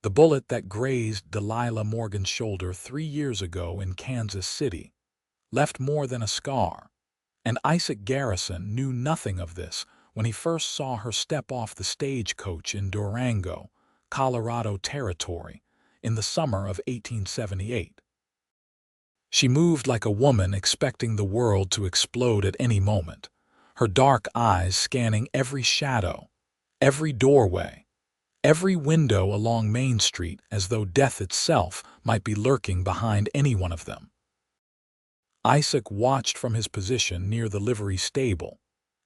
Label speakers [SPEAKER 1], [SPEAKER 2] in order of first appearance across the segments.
[SPEAKER 1] The bullet that grazed Delilah Morgan's shoulder 3 years ago in Kansas City left more than a scar, and Isaac Garrison knew nothing of this when he first saw her step off the stagecoach in Durango, Colorado Territory, in the summer of 1878. She moved like a woman expecting the world to explode at any moment, her dark eyes scanning every shadow, every doorway, every window along Main Street as though death itself might be lurking behind any one of them. Isaac watched from his position near the livery stable,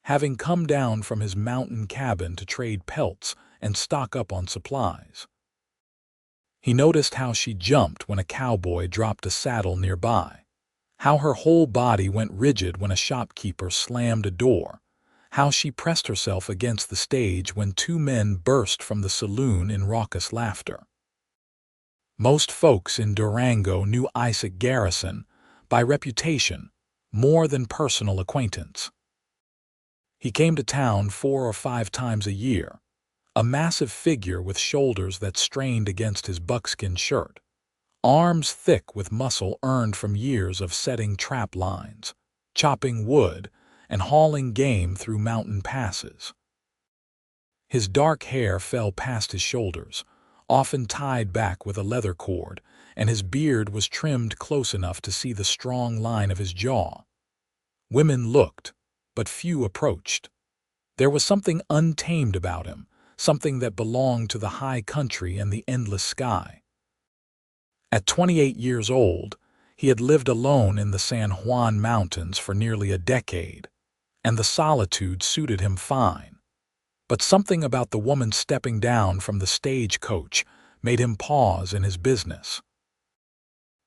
[SPEAKER 1] having come down from his mountain cabin to trade pelts and stock up on supplies. He noticed how she jumped when a cowboy dropped a saddle nearby, how her whole body went rigid when a shopkeeper slammed a door, how she pressed herself against the stage when two men burst from the saloon in raucous laughter. Most folks in Durango knew Isaac Garrison by reputation more than personal acquaintance. He came to town 4 or 5 times a year, a massive figure with shoulders that strained against his buckskin shirt, arms thick with muscle earned from years of setting trap lines, chopping wood, and hauling game through mountain passes. His dark hair fell past his shoulders, often tied back with a leather cord, and his beard was trimmed close enough to see the strong line of his jaw. Women looked, but few approached. There was something untamed about him, something that belonged to the high country and the endless sky. At 28 years old, he had lived alone in the San Juan Mountains for nearly a decade, and the solitude suited him fine. But something about the woman stepping down from the stagecoach made him pause in his business.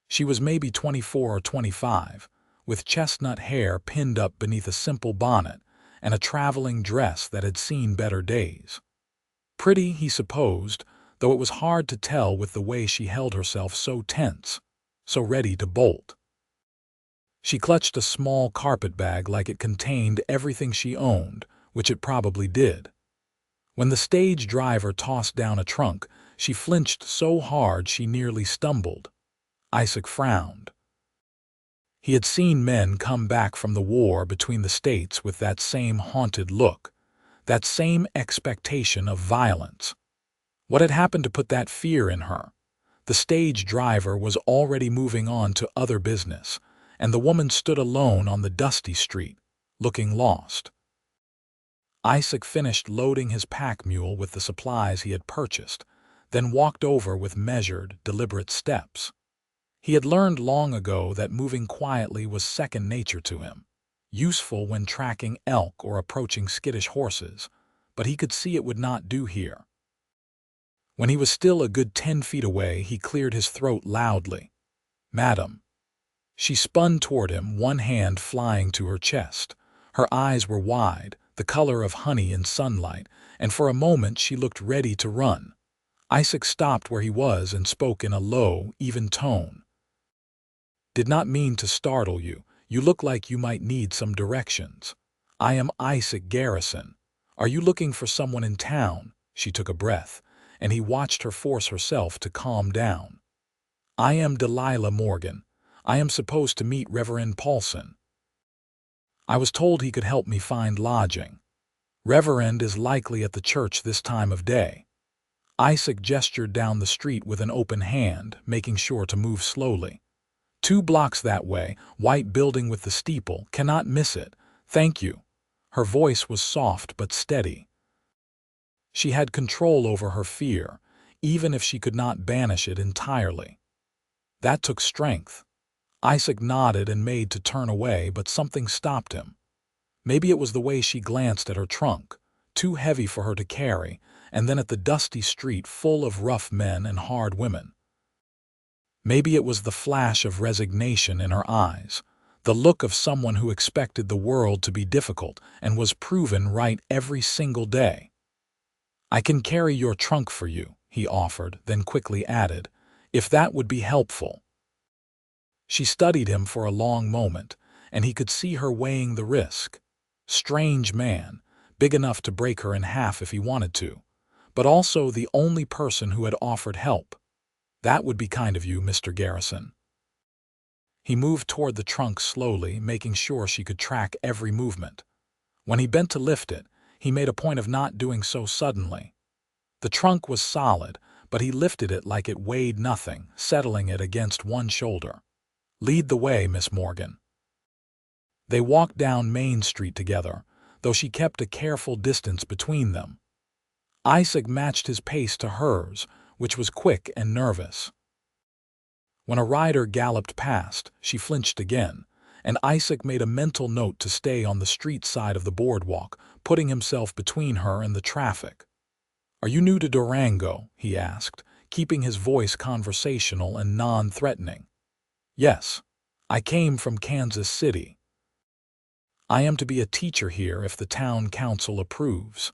[SPEAKER 1] She was maybe 24 or 25, with chestnut hair pinned up beneath a simple bonnet and a traveling dress that had seen better days. Pretty, he supposed, though it was hard to tell with the way she held herself so tense, so ready to bolt. She clutched a small carpet bag like it contained everything she owned, which it probably did. When the stage driver tossed down a trunk, she flinched so hard she nearly stumbled. Isaac frowned. He had seen men come back from the war between the states with that same haunted look, that same expectation of violence. What had happened to put that fear in her? The stage driver was already moving on to other business, and the woman stood alone on the dusty street, looking lost. Isaac finished loading his pack mule with the supplies he had purchased, then walked over with measured, deliberate steps. He had learned long ago that moving quietly was second nature to him, useful when tracking elk or approaching skittish horses, but he could see it would not do here. When he was still a good 10 feet away, he cleared his throat loudly. "Madam." She spun toward him, one hand flying to her chest. Her eyes were wide, the color of honey in sunlight, and for a moment she looked ready to run. Isaac stopped where he was and spoke in a low, even tone. "Did not mean to startle you. You look like you might need some directions. I am Isaac Garrison. Are you looking for someone in town?" She took a breath, and he watched her force herself to calm down. "I am Delilah Morgan. I am supposed to meet Reverend Paulson. I was told he could help me find lodging. Reverend is likely at the church this time of day." Isaac gestured down the street with an open hand, making sure to move slowly. "2 blocks that way, white building with the steeple, cannot miss it. Thank you." Her voice was soft but steady. She had control over her fear, even if she could not banish it entirely. That took strength. Isaac nodded and made to turn away, but something stopped him. Maybe it was the way she glanced at her trunk, too heavy for her to carry, and then at the dusty street full of rough men and hard women. Maybe it was the flash of resignation in her eyes, the look of someone who expected the world to be difficult and was proven right every single day. "I can carry your trunk for you," he offered, then quickly added, "if that would be helpful." She studied him for a long moment, and he could see her weighing the risk. Strange man, big enough to break her in half if he wanted to, but also the only person who had offered help. That would be kind of you, Mr. Garrison. He moved toward the trunk slowly, making sure she could track every movement. When he bent to lift it, he made a point of not doing so suddenly. The trunk was solid, but he lifted it like it weighed nothing, settling it against one shoulder. "Lead the way, Miss Morgan." They walked down Main Street together, though she kept a careful distance between them. Isaac matched his pace to hers, which was quick and nervous. When a rider galloped past, she flinched again, and Isaac made a mental note to stay on the street side of the boardwalk, putting himself between her and the traffic. "Are you new to Durango?" he asked, keeping his voice conversational and non-threatening. "Yes. I came from Kansas City. I am to be a teacher here if the town council approves."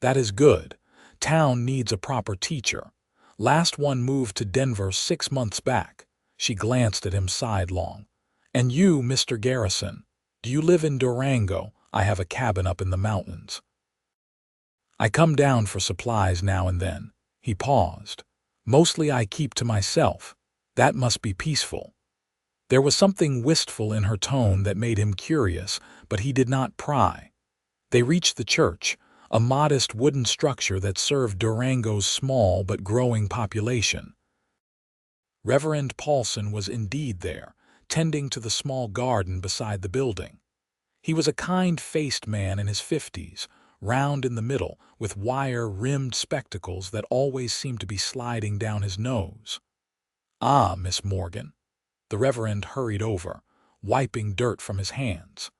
[SPEAKER 1] "That is good. Town needs a proper teacher. Last one moved to Denver 6 months back." She glanced at him sidelong. "And you, Mr. Garrison, do you live in Durango? I have a cabin up in the mountains." "I come down for supplies now and then." He paused. "Mostly I keep to myself. That must be peaceful." There was something wistful in her tone that made him curious, but he did not pry. They reached the church, a modest wooden structure that served Durango's small but growing population. Reverend Paulson was indeed there, tending to the small garden beside the building. He was a kind-faced man in his 50s, round in the middle, with wire-rimmed spectacles that always seemed to be sliding down his nose. "Ah, Miss Morgan." The Reverend hurried over, wiping dirt from his hands.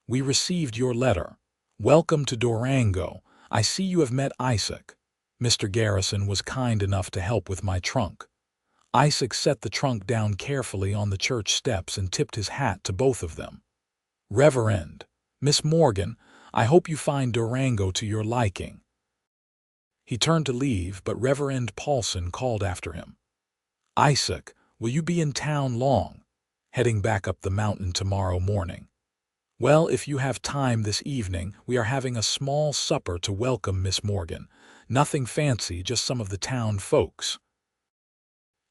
[SPEAKER 1] "We received your letter. Welcome to Durango. I see you have met Isaac. Mr. Garrison was kind enough to help with my trunk." Isaac set the trunk down carefully on the church steps and tipped his hat to both of them. "Reverend, Miss Morgan, I hope you find Durango to your liking." He turned to leave, but Reverend Paulson called after him. "Isaac, will you be in town long?" "Heading back up the mountain tomorrow morning." "Well, if you have time this evening, we are having a small supper to welcome Miss Morgan. Nothing fancy, just some of the town folks."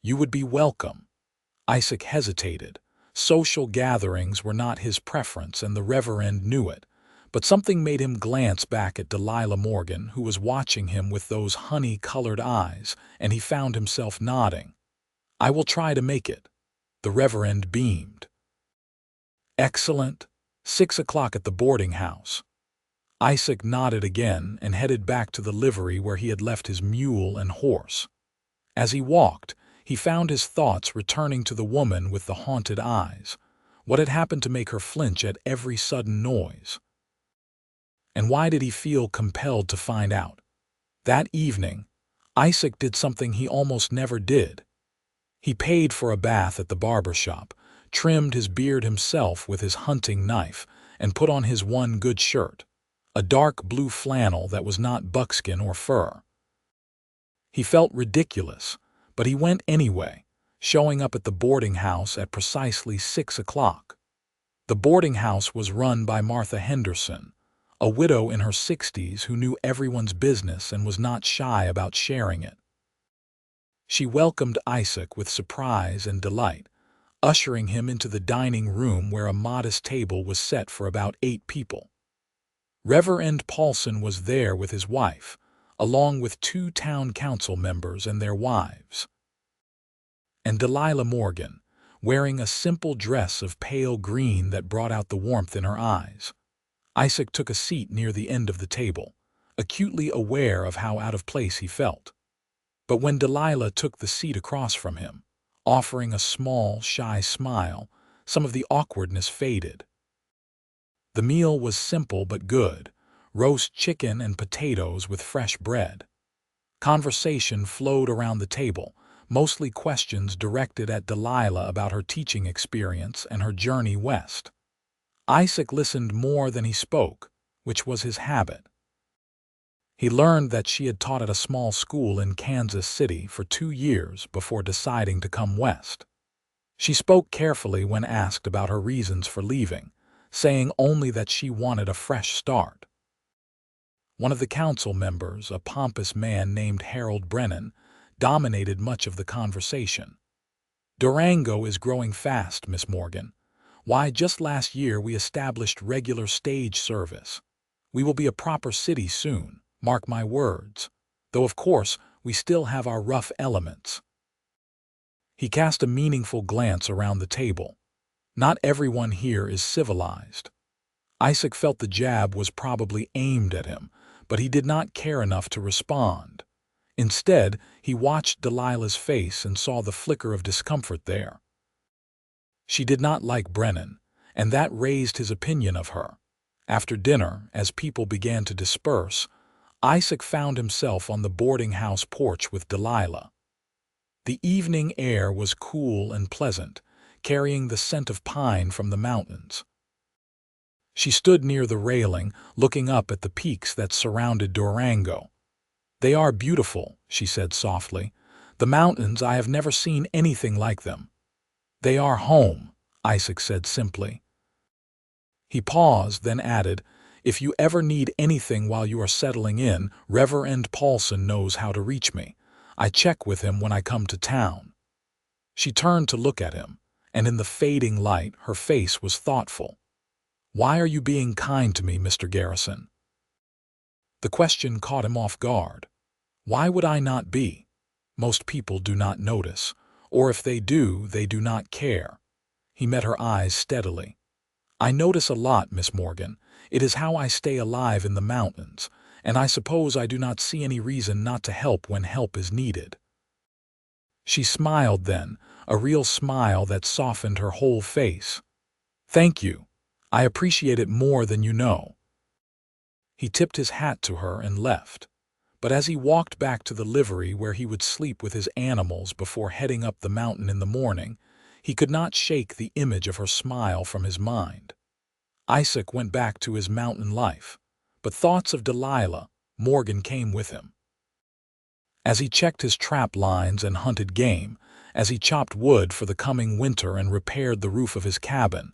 [SPEAKER 1] "You would be welcome." Isaac hesitated. Social gatherings were not his preference, and the Reverend knew it. But something made him glance back at Delilah Morgan, who was watching him with those honey-colored eyes, and he found himself nodding. "I will try to make it." The Reverend beamed. "Excellent. 6 o'clock at the boarding house." Isaac nodded again and headed back to the livery where he had left his mule and horse. As he walked, he found his thoughts returning to the woman with the haunted eyes. What had happened to make her flinch at every sudden noise? And why did he feel compelled to find out? That evening, Isaac did something he almost never did. He paid for a bath at the barber shop, trimmed his beard himself with his hunting knife, and put on his one good shirt, a dark blue flannel that was not buckskin or fur. He felt ridiculous, but he went anyway, showing up at the boarding house at precisely 6 o'clock. The boarding house was run by Martha Henderson, a widow in her 60s who knew everyone's business and was not shy about sharing it. She welcomed Isaac with surprise and delight, ushering him into the dining room where a modest table was set for about 8 people. Reverend Paulson was there with his wife, along with 2 town council members and their wives. And Delilah Morgan, wearing a simple dress of pale green that brought out the warmth in her eyes. Isaac took a seat near the end of the table, acutely aware of how out of place he felt. But when Delilah took the seat across from him, offering a small, shy smile, some of the awkwardness faded. The meal was simple but good, roast chicken and potatoes with fresh bread. Conversation flowed around the table, mostly questions directed at Delilah about her teaching experience and her journey west. Isaac listened more than he spoke, which was his habit. He learned that she had taught at a small school in Kansas City for 2 years before deciding to come west. She spoke carefully when asked about her reasons for leaving, saying only that she wanted a fresh start. One of the council members, a pompous man named Harold Brennan, dominated much of the conversation. "Durango is growing fast, Miss Morgan. Why, just last year we established regular stage service. We will be a proper city soon, mark my words. Though of course, we still have our rough elements." He cast a meaningful glance around the table. Not everyone here is civilized. Isaac felt the jab was probably aimed at him, but he did not care enough to respond. Instead, he watched Delilah's face and saw the flicker of discomfort there. She did not like Brennan, and that raised his opinion of her. After dinner, as people began to disperse, Isaac found himself on the boarding house porch with Delilah. The evening air was cool and pleasant, carrying the scent of pine from the mountains. She stood near the railing, looking up at the peaks that surrounded Durango. "They are beautiful," she said softly. "The mountains, I have never seen anything like them." "They are home," Isaac said simply. He paused, then added, "If you ever need anything while you are settling in, Reverend Paulson knows how to reach me. I check with him when I come to town." She turned to look at him, and in the fading light her face was thoughtful. "Why are you being kind to me, Mr. Garrison?" The question caught him off guard. Why would I not be? Most people do not notice, or if they do not care. He met her eyes steadily. "I notice a lot, Miss Morgan. It is how I stay alive in the mountains, and I suppose I do not see any reason not to help when help is needed." She smiled then, a real smile that softened her whole face. "Thank you. I appreciate it more than you know." He tipped his hat to her and left. But as he walked back to the livery where he would sleep with his animals before heading up the mountain in the morning, he could not shake the image of her smile from his mind. Isaac went back to his mountain life, but thoughts of Delilah Morgan came with him. As he checked his trap lines and hunted game, as he chopped wood for the coming winter and repaired the roof of his cabin,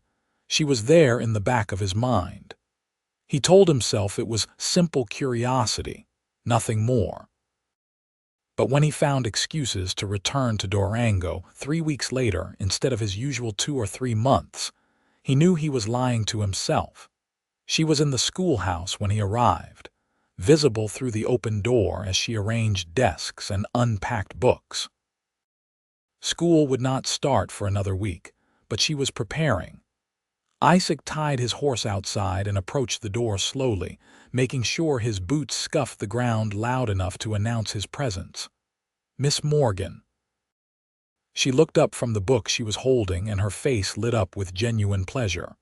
[SPEAKER 1] she was there in the back of his mind. He told himself it was simple curiosity, nothing more. But when he found excuses to return to Durango 3 weeks later instead of his usual 2 or 3 months, he knew he was lying to himself. She was in the schoolhouse when he arrived, visible through the open door as she arranged desks and unpacked books. School would not start for another week, but she was preparing. Isaac tied his horse outside and approached the door slowly, making sure his boots scuffed the ground loud enough to announce his presence. "Miss Morgan." She looked up from the book she was holding and her face lit up with genuine pleasure.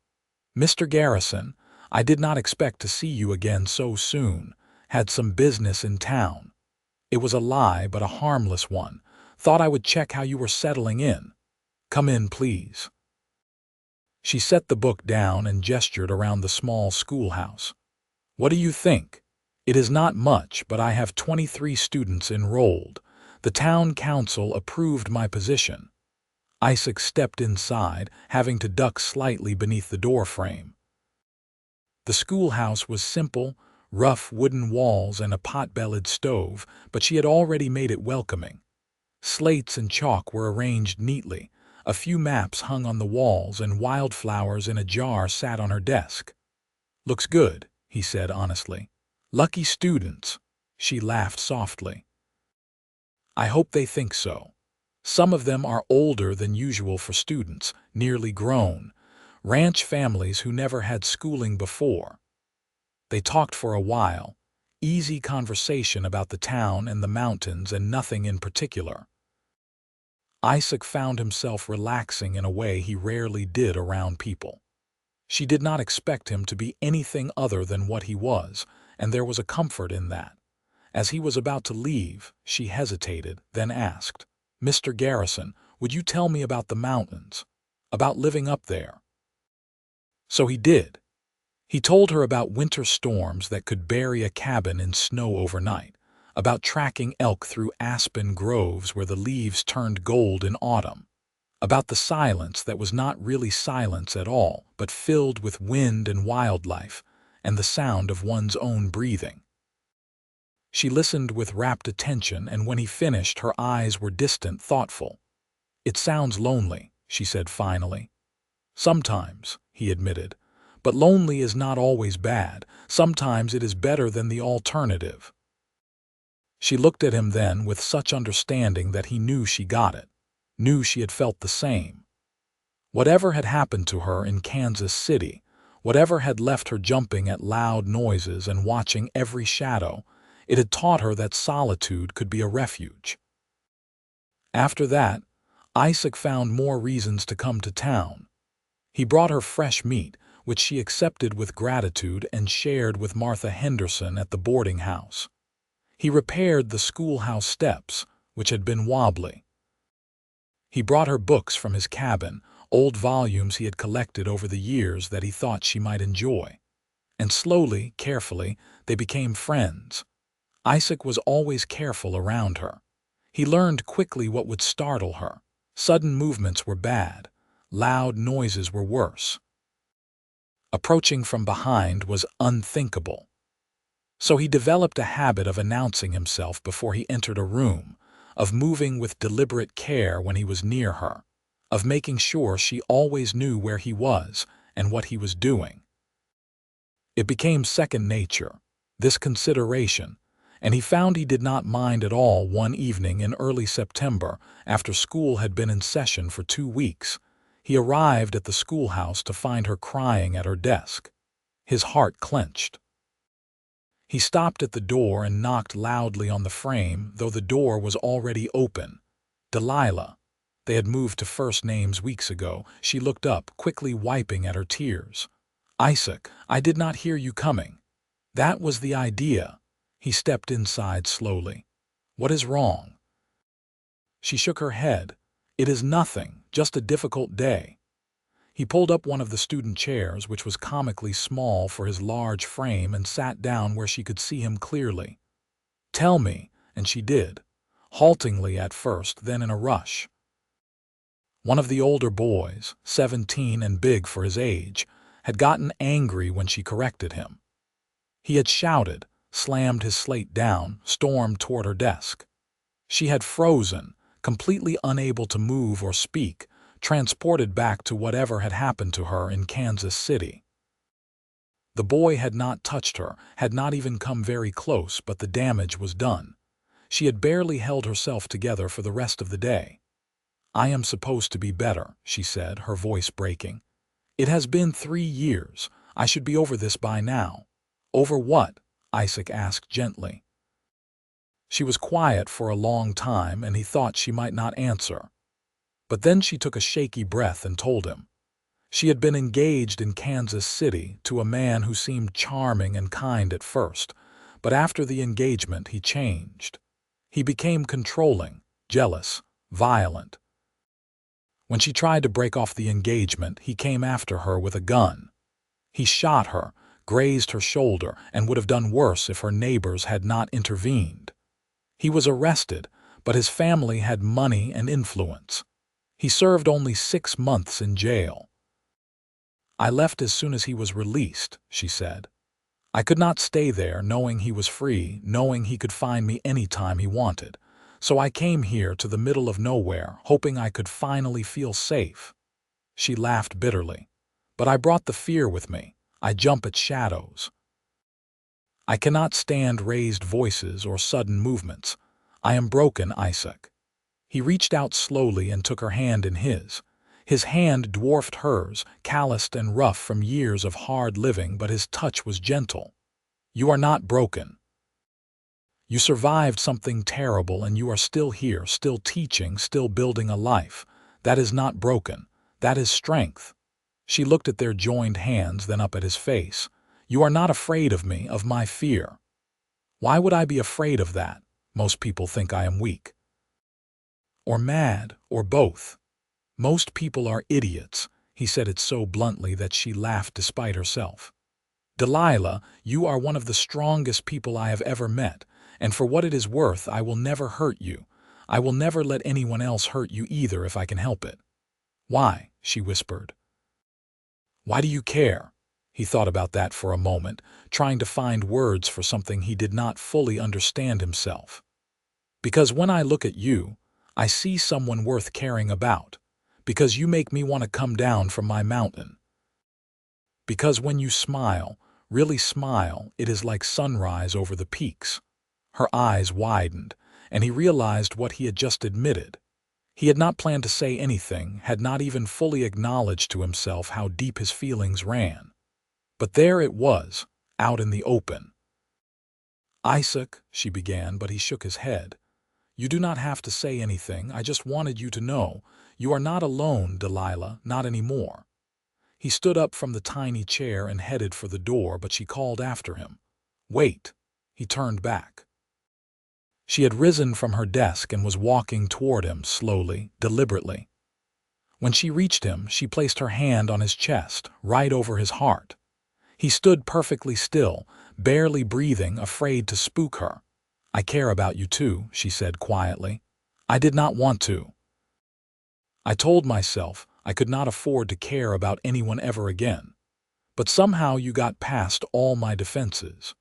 [SPEAKER 1] "Mr. Garrison, I did not expect to see you again so soon. Had some business in town. It was a lie, but a harmless one. Thought I would check how you were settling in. Come in, please." She set the book down and gestured around the small schoolhouse. "What do you think? It is not much, but I have 23 students enrolled. The town council approved my position." Isaac stepped inside, having to duck slightly beneath the doorframe. The schoolhouse was simple, rough wooden walls and a pot-bellied stove, but she had already made it welcoming. Slates and chalk were arranged neatly. A few maps hung on the walls and wildflowers in a jar sat on her desk. "Looks good," he said honestly. "Lucky students." She laughed softly. "I hope they think so. Some of them are older than usual for students, nearly grown, ranch families who never had schooling before." They talked for a while, easy conversation about the town and the mountains and nothing in particular. Isaac found himself relaxing in a way he rarely did around people. She did not expect him to be anything other than what he was, and there was a comfort in that. As he was about to leave, she hesitated, then asked, "Mr. Garrison, would you tell me about the mountains? About living up there?" So he did. He told her about winter storms that could bury a cabin in snow overnight, about tracking elk through aspen groves where the leaves turned gold in autumn, about the silence that was not really silence at all, but filled with wind and wildlife, and the sound of one's own breathing. She listened with rapt attention, and when he finished, her eyes were distant, thoughtful. "It sounds lonely," she said finally. "Sometimes," he admitted, "but lonely is not always bad. Sometimes it is better than the alternative." She looked at him then with such understanding that he knew she got it, knew she had felt the same. Whatever had happened to her in Kansas City, whatever had left her jumping at loud noises and watching every shadow, it had taught her that solitude could be a refuge. After that, Isaac found more reasons to come to town. He brought her fresh meat, which she accepted with gratitude and shared with Martha Henderson at the boarding house. He repaired the schoolhouse steps, which had been wobbly. He brought her books from his cabin, old volumes he had collected over the years that he thought she might enjoy. And slowly, carefully, they became friends. Isaac was always careful around her. He learned quickly what would startle her. Sudden movements were bad. Loud noises were worse. Approaching from behind was unthinkable. So he developed a habit of announcing himself before he entered a room, of moving with deliberate care when he was near her, of making sure she always knew where he was and what he was doing. It became second nature, this consideration, and he found he did not mind at all one evening in early September, after school had been in session for 2 weeks. He arrived at the schoolhouse to find her crying at her desk. His heart clenched. He stopped at the door and knocked loudly on the frame, though the door was already open. Delilah. They had moved to first names weeks ago. She looked up, quickly wiping at her tears. "Isaac, I did not hear you coming." That was the idea. He stepped inside slowly. "What is wrong?" She shook her head. "It is nothing, just a difficult day." He pulled up one of the student chairs, which was comically small for his large frame, and sat down where she could see him clearly. "Tell me," and she did, haltingly at first, then in a rush. One of the older boys, 17 and big for his age, had gotten angry when she corrected him. He had shouted, slammed his slate down, stormed toward her desk. She had frozen, completely unable to move or speak, transported back to whatever had happened to her in Kansas City. The boy had not touched her, had not even come very close, but the damage was done. She had barely held herself together for the rest of the day. "I am supposed to be better," she said, her voice breaking. "It has been 3 years. I should be over this by now." "Over what?" Isaac asked gently. She was quiet for a long time, and he thought she might not answer. But then she took a shaky breath and told him. She had been engaged in Kansas City to a man who seemed charming and kind at first, but after the engagement he changed. He became controlling, jealous, violent. When she tried to break off the engagement, he came after her with a gun. He shot her, grazed her shoulder, and would have done worse if her neighbors had not intervened. He was arrested, but his family had money and influence. He served only 6 months in jail. "I left as soon as he was released," she said. "I could not stay there knowing he was free, knowing he could find me any time he wanted. So I came here to the middle of nowhere, hoping I could finally feel safe." She laughed bitterly. "But I brought the fear with me. I jump at shadows. I cannot stand raised voices or sudden movements. I am broken, Isaac." He reached out slowly and took her hand in his. His hand dwarfed hers, calloused and rough from years of hard living, but his touch was gentle. "You are not broken. You survived something terrible, and you are still here, still teaching, still building a life. That is not broken. That is strength." She looked at their joined hands, then up at his face. "You are not afraid of me, of my fear." "Why would I be afraid of that? Most people think I am weak. Or mad, or both. Most people are idiots." He said it so bluntly that she laughed despite herself. "Delilah, you are one of the strongest people I have ever met, and for what it is worth, I will never hurt you. I will never let anyone else hurt you either if I can help it." "Why?" she whispered. "Why do you care?" He thought about that for a moment, trying to find words for something he did not fully understand himself. Because when I look at you, I see someone worth caring about. Because you make me want to come down from my mountain. Because when you smile, really smile, it is like sunrise over the peaks. Her eyes widened, and he realized what he had just admitted. He had not planned to say anything, had not even fully acknowledged to himself how deep his feelings ran. But there it was, out in the open. "Isaac," she began, but he shook his head. "You do not have to say anything. I just wanted you to know. You are not alone, Delilah, not anymore." He stood up from the tiny chair and headed for the door, but she called after him. "Wait." He turned back. She had risen from her desk and was walking toward him, slowly, deliberately. When she reached him, she placed her hand on his chest, right over his heart. He stood perfectly still, barely breathing, afraid to spook her. "I care about you too," she said quietly. "I did not want to. I told myself I could not afford to care about anyone ever again. But somehow you got past all my defenses.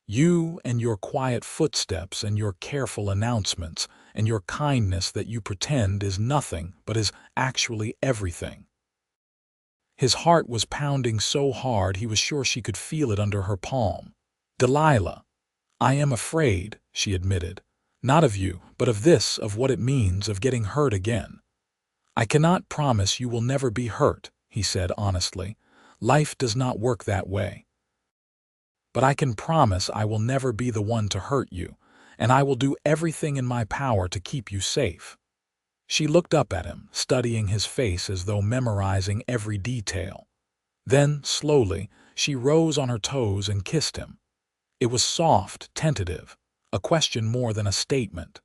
[SPEAKER 1] You and your quiet footsteps and your careful announcements and your kindness that you pretend is nothing but is actually everything." His heart was pounding so hard he was sure she could feel it under her palm. "Delilah, I am afraid," she admitted. "Not of you, but of this, of what it means, of getting hurt again." "I cannot promise you will never be hurt," he said honestly. "Life does not work that way. But I can promise I will never be the one to hurt you, and I will do everything in my power to keep you safe." She looked up at him, studying his face as though memorizing every detail. Then, slowly, she rose on her toes and kissed him. It was soft, tentative, a question more than a statement.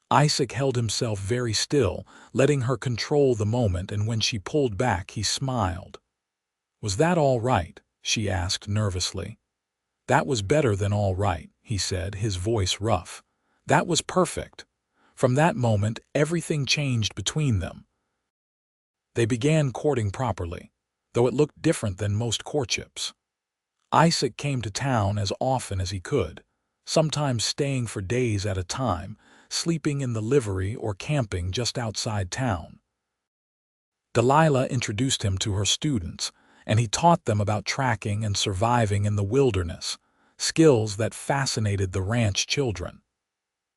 [SPEAKER 1] Isaac held himself very still, letting her control the moment, and when she pulled back, he smiled. "Was that all right?" she asked nervously. "That was better than all right," he said, his voice rough. "That was perfect." From that moment, everything changed between them. They began courting properly, though it looked different than most courtships. Isaac came to town as often as he could, sometimes staying for days at a time, sleeping in the livery or camping just outside town. Delilah introduced him to her students, and he taught them about tracking and surviving in the wilderness, skills that fascinated the ranch children.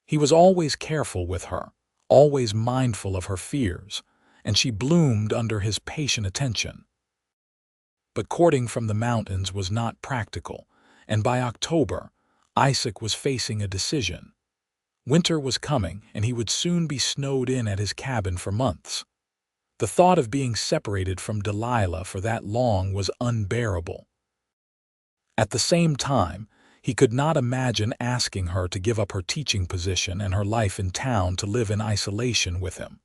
[SPEAKER 1] He was always careful with her, always mindful of her fears, and she bloomed under his patient attention. But courting from the mountains was not practical, and by October, Isaac was facing a decision. Winter was coming, and he would soon be snowed in at his cabin for months. The thought of being separated from Delilah for that long was unbearable. At the same time, he could not imagine asking her to give up her teaching position and her life in town to live in isolation with him.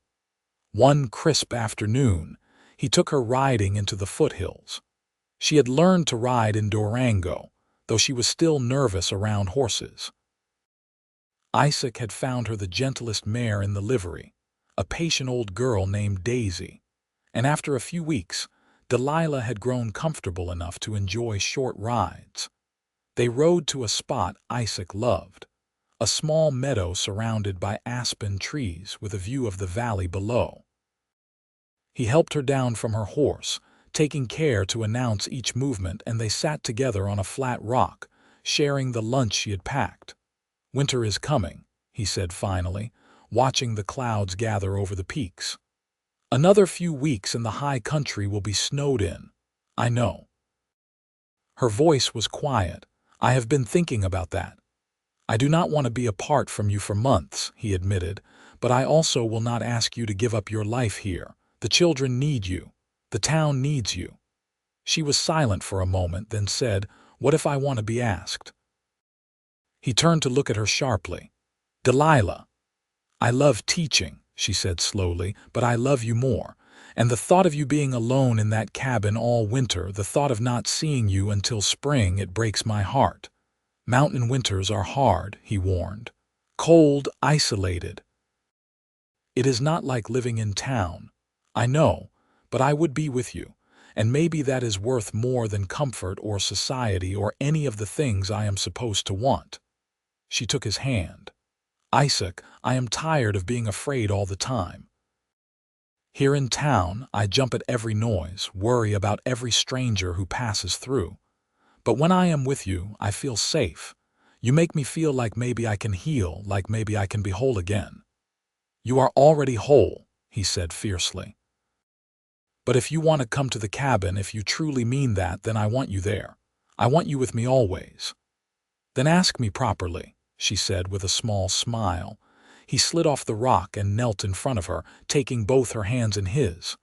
[SPEAKER 1] One crisp afternoon, he took her riding into the foothills. She had learned to ride in Durango, though she was still nervous around horses. Isaac had found her the gentlest mare in the livery, a patient old girl named Daisy, and after a few weeks, Delilah had grown comfortable enough to enjoy short rides. They rode to a spot Isaac loved, a small meadow surrounded by aspen trees with a view of the valley below. He helped her down from her horse, taking care to announce each movement, and they sat together on a flat rock, sharing the lunch she had packed. "Winter is coming," he said finally, watching the clouds gather over the peaks. "Another few weeks and the high country will be snowed in. I know." Her voice was quiet. "I have been thinking about that. I do not want to be apart from you for months," he admitted, "but I also will not ask you to give up your life here. The children need you. The town needs you." She was silent for a moment, then said, "What if I want to be asked?" He turned to look at her sharply. "Delilah, I love teaching," she said slowly, "but I love you more. And the thought of you being alone in that cabin all winter, the thought of not seeing you until spring, it breaks my heart. Mountain winters are hard," he warned. "Cold, isolated. It is not like living in town. I know, but I would be with you. and maybe that is worth more than comfort or society or any of the things I am supposed to want. She took his hand. Isaac, I am tired of being afraid all the time. Here in town, I jump at every noise, worry about every stranger who passes through. But when I am with you, I feel safe. You make me feel like maybe I can heal, like maybe I can be whole again. You are already whole, he said fiercely. But if you want to come to the cabin, if you truly mean that, then I want you there. I want you with me always. Then ask me properly, she said with a small smile. He slid off the rock and knelt in front of her, taking both her hands in his.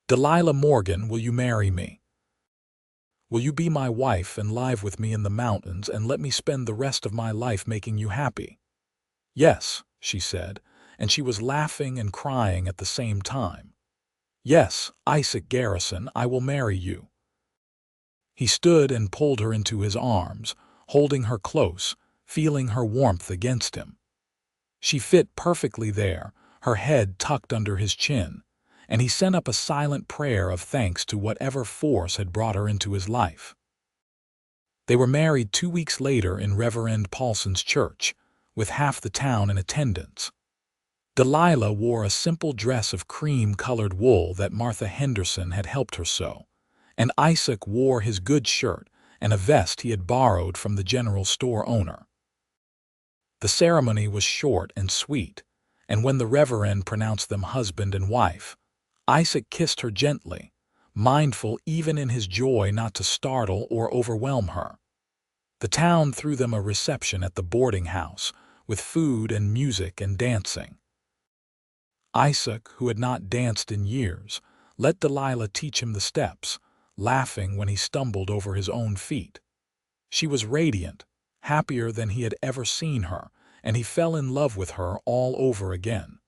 [SPEAKER 1] Delilah Morgan, will you marry me? Will you be my wife and live with me in the mountains and let me spend the rest of my life making you happy? Yes, she said, and she was laughing and crying at the same time. Yes, Isaac Garrison, I will marry you. He stood and pulled her into his arms, holding her close, feeling her warmth against him. She fit perfectly there, her head tucked under his chin, and he sent up a silent prayer of thanks to whatever force had brought her into his life. They were married 2 weeks later in Reverend Paulson's church, with half the town in attendance. Delilah wore a simple dress of cream-colored wool that Martha Henderson had helped her sew, and Isaac wore his good shirt and a vest he had borrowed from the general store owner. The ceremony was short and sweet, and when the Reverend pronounced them husband and wife, Isaac kissed her gently, mindful even in his joy not to startle or overwhelm her. The town threw them a reception at the boarding house, with food and music and dancing. Isaac, who had not danced in years, let Delilah teach him the steps, laughing when he stumbled over his own feet. She was radiant, happier than he had ever seen her, and he fell in love with her all over again.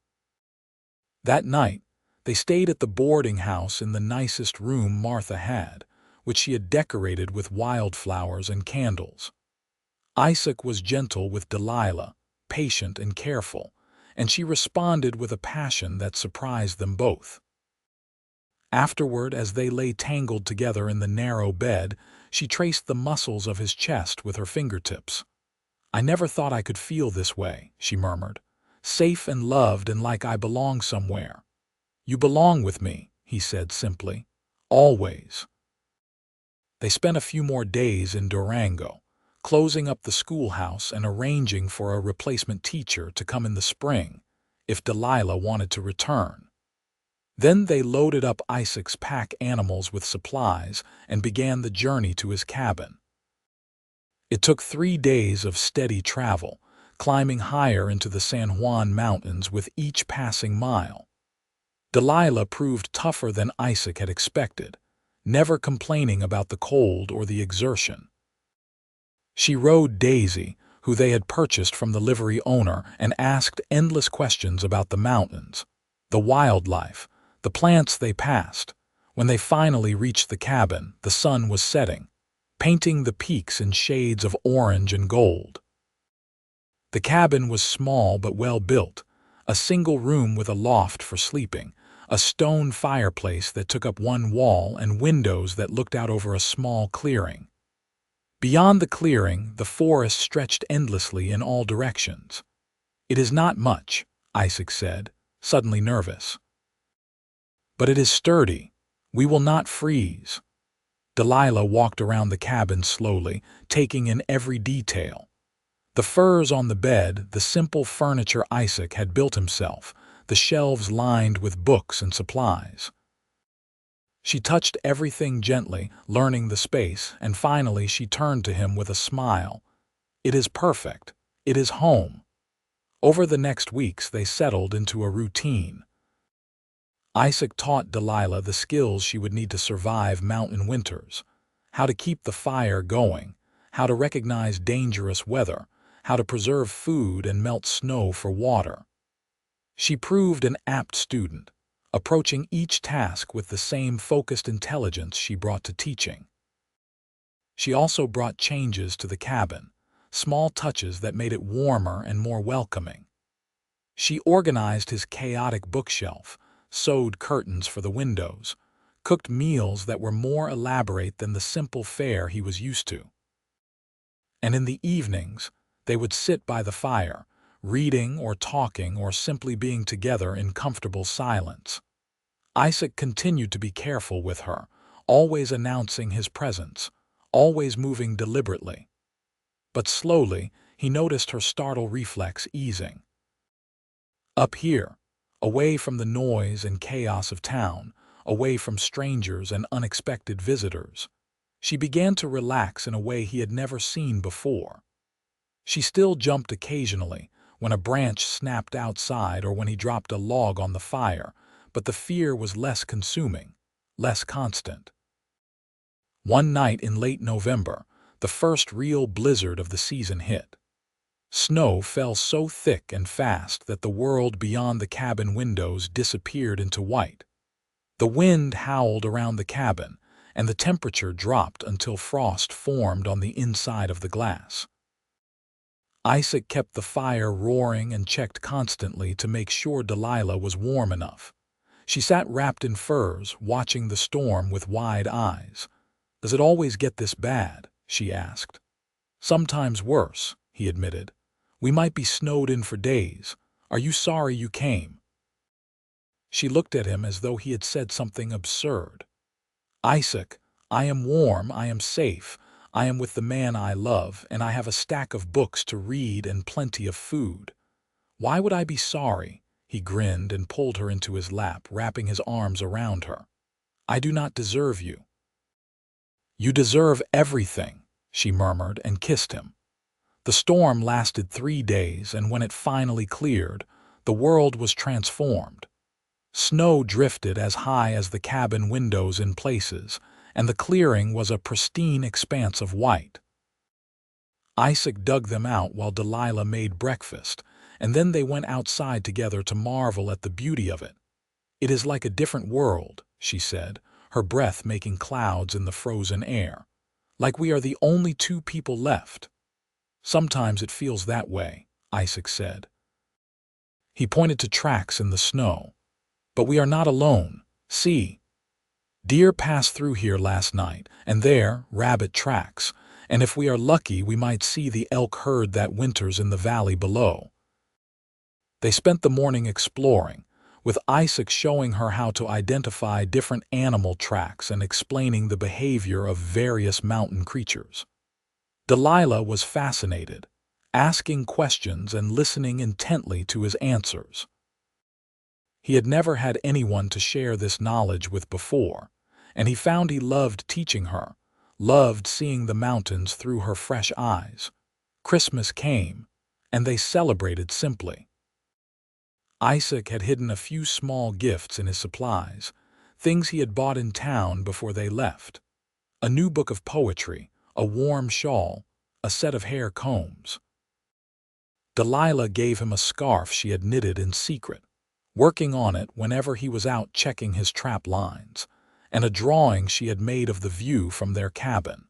[SPEAKER 1] That night, they stayed at the boarding house in the nicest room Martha had, which she had decorated with wildflowers and candles. Isaac was gentle with Delilah, patient and careful, and she responded with a passion that surprised them both. Afterward, as they lay tangled together in the narrow bed, she traced the muscles of his chest with her fingertips. I never thought I could feel this way, she murmured, safe and loved and like I belong somewhere. You belong with me, he said simply, always. They spent a few more days in Durango, closing up the schoolhouse and arranging for a replacement teacher to come in the spring, if Delilah wanted to return. Then they loaded up Isaac's pack animals with supplies and began the journey to his cabin. It took 3 days of steady travel, climbing higher into the San Juan Mountains with each passing mile. Delilah proved tougher than Isaac had expected, never complaining about the cold or the exertion. She rode Daisy, who they had purchased from the livery owner, and asked endless questions about the mountains, the wildlife, the plants they passed. When they finally reached the cabin, the sun was setting, painting the peaks in shades of orange and gold. The cabin was small but well built, a single room with a loft for sleeping, a stone fireplace that took up one wall and windows that looked out over a small clearing. Beyond the clearing, the forest stretched endlessly in all directions. It is not much, Isaac said, suddenly nervous. But it is sturdy. We will not freeze. Delilah walked around the cabin slowly, taking in every detail. The furs on the bed, the simple furniture Isaac had built himself, the shelves lined with books and supplies. She touched everything gently, learning the space, and finally she turned to him with a smile. It is perfect. It is home. Over the next weeks they settled into a routine. Isaac taught Delilah the skills she would need to survive mountain winters, how to keep the fire going, how to recognize dangerous weather, how to preserve food and melt snow for water. She proved an apt student, approaching each task with the same focused intelligence she brought to teaching. She also brought changes to the cabin, small touches that made it warmer and more welcoming. She organized his chaotic bookshelf, sewed curtains for the windows, cooked meals that were more elaborate than the simple fare he was used to. And in the evenings, they would sit by the fire, reading or talking or simply being together in comfortable silence. Isaac continued to be careful with her, always announcing his presence, always moving deliberately. But slowly, he noticed her startle reflex easing. Up here, away from the noise and chaos of town, away from strangers and unexpected visitors, she began to relax in a way he had never seen before. She still jumped occasionally, when a branch snapped outside or when he dropped a log on the fire, but the fear was less consuming, less constant. One night in late November, the first real blizzard of the season hit. Snow fell so thick and fast that the world beyond the cabin windows disappeared into white. The wind howled around the cabin, and the temperature dropped until frost formed on the inside of the glass. Isaac kept the fire roaring and checked constantly to make sure Delilah was warm enough. She sat wrapped in furs, watching the storm with wide eyes. "Does it always get this bad?" she asked. "Sometimes worse," he admitted. "We might be snowed in for days. Are you sorry you came?" She looked at him as though he had said something absurd. "Isaac, I am warm, I am safe, I am with the man I love, and I have a stack of books to read and plenty of food. Why would I be sorry?" He grinned and pulled her into his lap, wrapping his arms around her. "I do not deserve you." "You deserve everything," she murmured and kissed him. The storm lasted 3 days, and when it finally cleared, the world was transformed. Snow drifted as high as the cabin windows in places, and the clearing was a pristine expanse of white. Isaac dug them out while Delilah made breakfast, and then they went outside together to marvel at the beauty of it. "It is like a different world," she said, her breath making clouds in the frozen air. "Like we are the only 2 people left." "Sometimes it feels that way," Isaac said. He pointed to tracks in the snow. "But we are not alone. See. Deer passed through here last night, and there, rabbit tracks, and if we are lucky we might see the elk herd that winters in the valley below." They spent the morning exploring, with Isaac showing her how to identify different animal tracks and explaining the behavior of various mountain creatures. Delilah was fascinated, asking questions and listening intently to his answers. He had never had anyone to share this knowledge with before, and he found he loved teaching her, loved seeing the mountains through her fresh eyes. Christmas came, and they celebrated simply. Isaac had hidden a few small gifts in his supplies, things he had bought in town before they left. A new book of poetry, a warm shawl, a set of hair combs. Delilah gave him a scarf she had knitted in secret, working on it whenever he was out checking his trap lines, and a drawing she had made of the view from their cabin.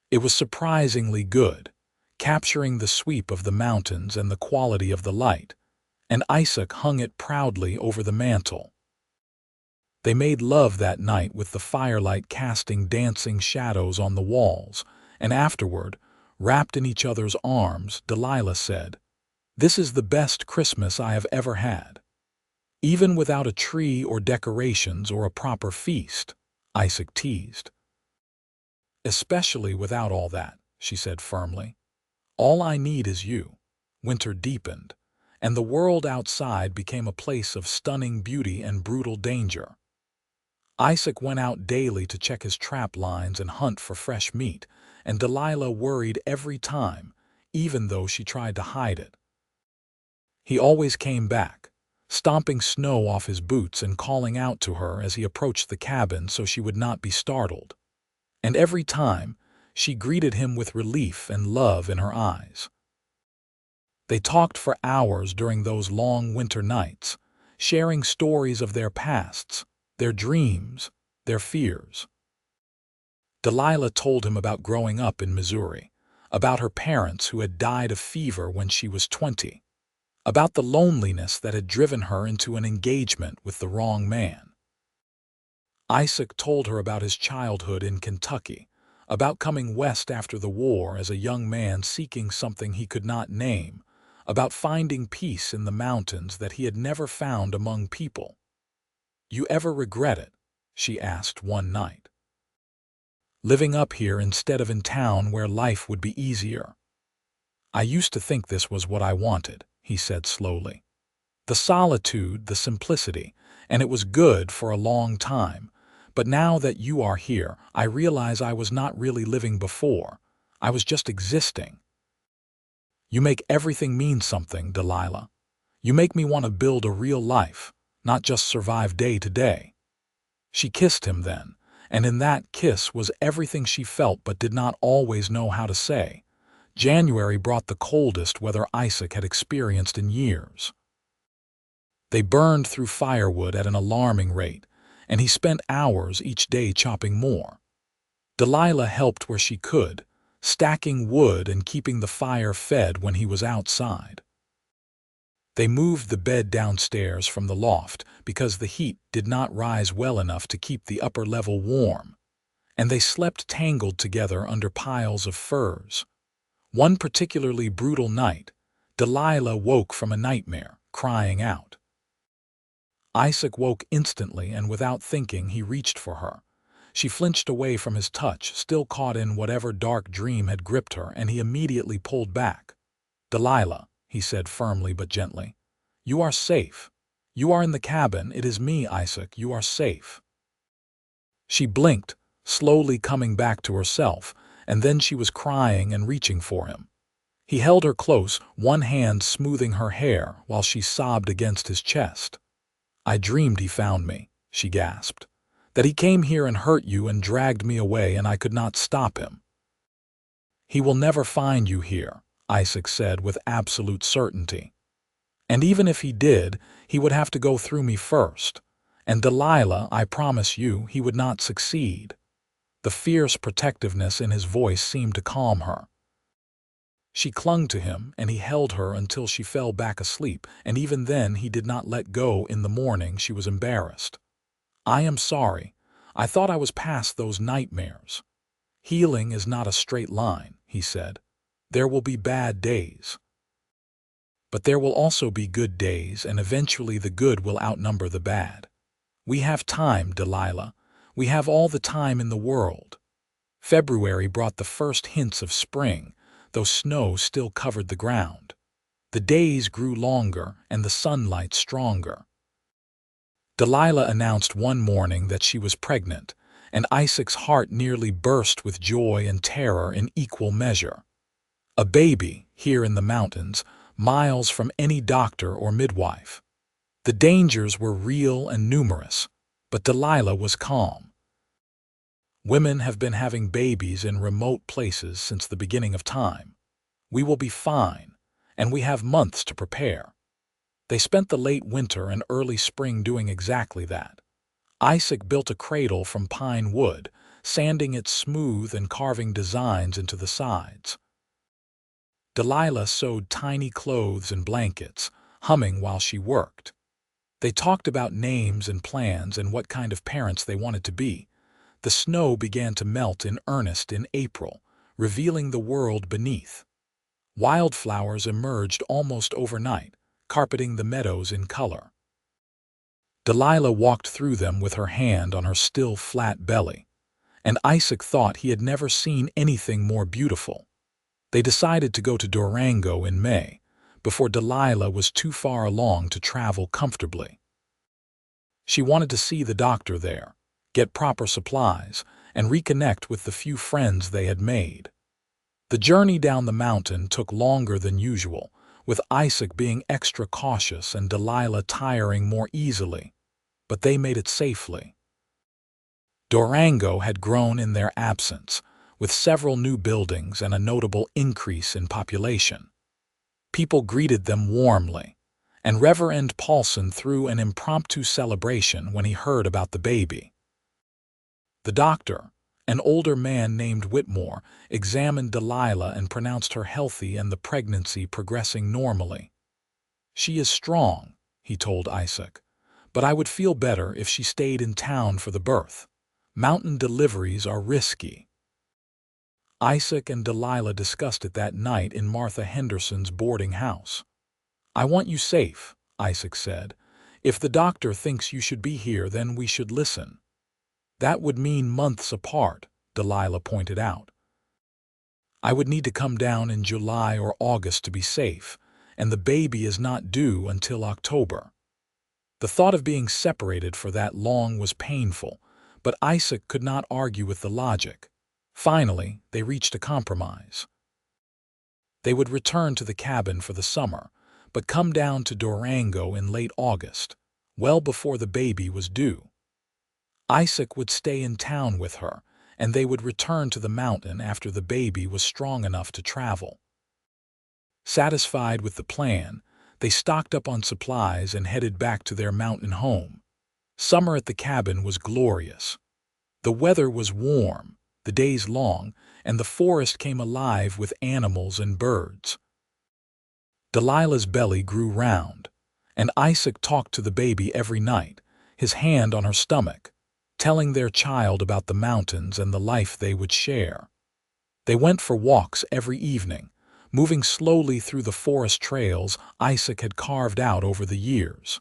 [SPEAKER 1] It was surprisingly good, capturing the sweep of the mountains and the quality of the light, and Isaac hung it proudly over the mantel. They made love that night with the firelight casting dancing shadows on the walls, and afterward, wrapped in each other's arms, Delilah said, "This is the best Christmas I have ever had." "Even without a tree or decorations or a proper feast," Isaac teased. "Especially without all that," she said firmly. "All I need is you." Winter deepened, and the world outside became a place of stunning beauty and brutal danger. Isaac went out daily to check his trap lines and hunt for fresh meat, and Delilah worried every time, even though she tried to hide it. He always came back, stomping snow off his boots and calling out to her as he approached the cabin so she would not be startled. And every time, she greeted him with relief and love in her eyes. They talked for hours during those long winter nights, sharing stories of their pasts, their dreams, their fears. Delilah told him about growing up in Missouri, about her parents who had died of fever when she was 20, about the loneliness that had driven her into an engagement with the wrong man. Isaac told her about his childhood in Kentucky, about coming west after the war as a young man seeking something he could not name, about finding peace in the mountains that he had never found among people. "You ever regret it?" she asked one night. "Living up here instead of in town where life would be easier." "I used to think this was what I wanted," he said slowly. "The solitude, the simplicity, and it was good for a long time. But now that you are here, I realize I was not really living before. I was just existing." "You make everything mean something, Delilah. You make me want to build a real life, not just survive day to day." She kissed him then, and in that kiss was everything she felt but did not always know how to say. January brought the coldest weather Isaac had experienced in years. They burned through firewood at an alarming rate, and he spent hours each day chopping more. Delilah helped where she could, stacking wood and keeping the fire fed when he was outside. They moved the bed downstairs from the loft because the heat did not rise well enough to keep the upper level warm, and they slept tangled together under piles of furs. One particularly brutal night, Delilah woke from a nightmare, crying out. Isaac woke instantly, and without thinking, he reached for her. She flinched away from his touch, still caught in whatever dark dream had gripped her, and he immediately pulled back. "Delilah," he said firmly but gently, "you are safe. You are in the cabin. It is me, Isaac. You are safe." She blinked, slowly coming back to herself, and then she was crying and reaching for him. He held her close, one hand smoothing her hair while she sobbed against his chest. "I dreamed he found me," she gasped. "That he came here and hurt you and dragged me away, and I could not stop him." "He will never find you here," Isaac said with absolute certainty. "And even if he did, he would have to go through me first. And Delilah, I promise you, he would not succeed." The fierce protectiveness in his voice seemed to calm her. She clung to him, and he held her until she fell back asleep, and even then he did not let go. In the morning she was embarrassed. "I am sorry. I thought I was past those nightmares." "Healing is not a straight line," he said. "There will be bad days. But there will also be good days, and eventually the good will outnumber the bad. We have time, Delilah. We have all the time in the world." February brought the first hints of spring, though snow still covered the ground. The days grew longer and the sunlight stronger. Delilah announced one morning that she was pregnant, and Isaac's heart nearly burst with joy and terror in equal measure. A baby, here in the mountains, miles from any doctor or midwife. The dangers were real and numerous, but Delilah was calm. "Women have been having babies in remote places since the beginning of time. We will be fine, and we have months to prepare." They spent the late winter and early spring doing exactly that. Isaac built a cradle from pine wood, sanding it smooth and carving designs into the sides. Delilah sewed tiny clothes and blankets, humming while she worked. They talked about names and plans and what kind of parents they wanted to be. The snow began to melt in earnest in April, revealing the world beneath. Wildflowers emerged almost overnight, carpeting the meadows in color. Delilah walked through them with her hand on her still flat belly, and Isaac thought he had never seen anything more beautiful. They decided to go to Durango in May, before Delilah was too far along to travel comfortably. She wanted to see the doctor there, get proper supplies, and reconnect with the few friends they had made. The journey down the mountain took longer than usual, with Isaac being extra cautious and Delilah tiring more easily, but they made it safely. Durango had grown in their absence, with several new buildings and a notable increase in population. People greeted them warmly, and Reverend Paulson threw an impromptu celebration when he heard about the baby. The doctor, an older man named Whitmore, examined Delilah and pronounced her healthy and the pregnancy progressing normally. "She is strong," he told Isaac, but I would feel better if she stayed in town for the birth. Mountain deliveries are risky. Isaac and Delilah discussed it that night in Martha Henderson's boarding house. "I want you safe," Isaac said. "If the doctor thinks you should be here, then we should listen." "That would mean months apart," Delilah pointed out. "I would need to come down in July or August to be safe, and the baby is not due until October." The thought of being separated for that long was painful, but Isaac could not argue with the logic. Finally, they reached a compromise. They would return to the cabin for the summer, but come down to Durango in late August, well before the baby was due. Isaac would stay in town with her, and they would return to the mountain after the baby was strong enough to travel. Satisfied with the plan, they stocked up on supplies and headed back to their mountain home. Summer at the cabin was glorious. The weather was warm, the days long, and the forest came alive with animals and birds. Delilah's belly grew round, and Isaac talked to the baby every night, his hand on her stomach, telling their child about the mountains and the life they would share. They went for walks every evening, moving slowly through the forest trails Isaac had carved out over the years.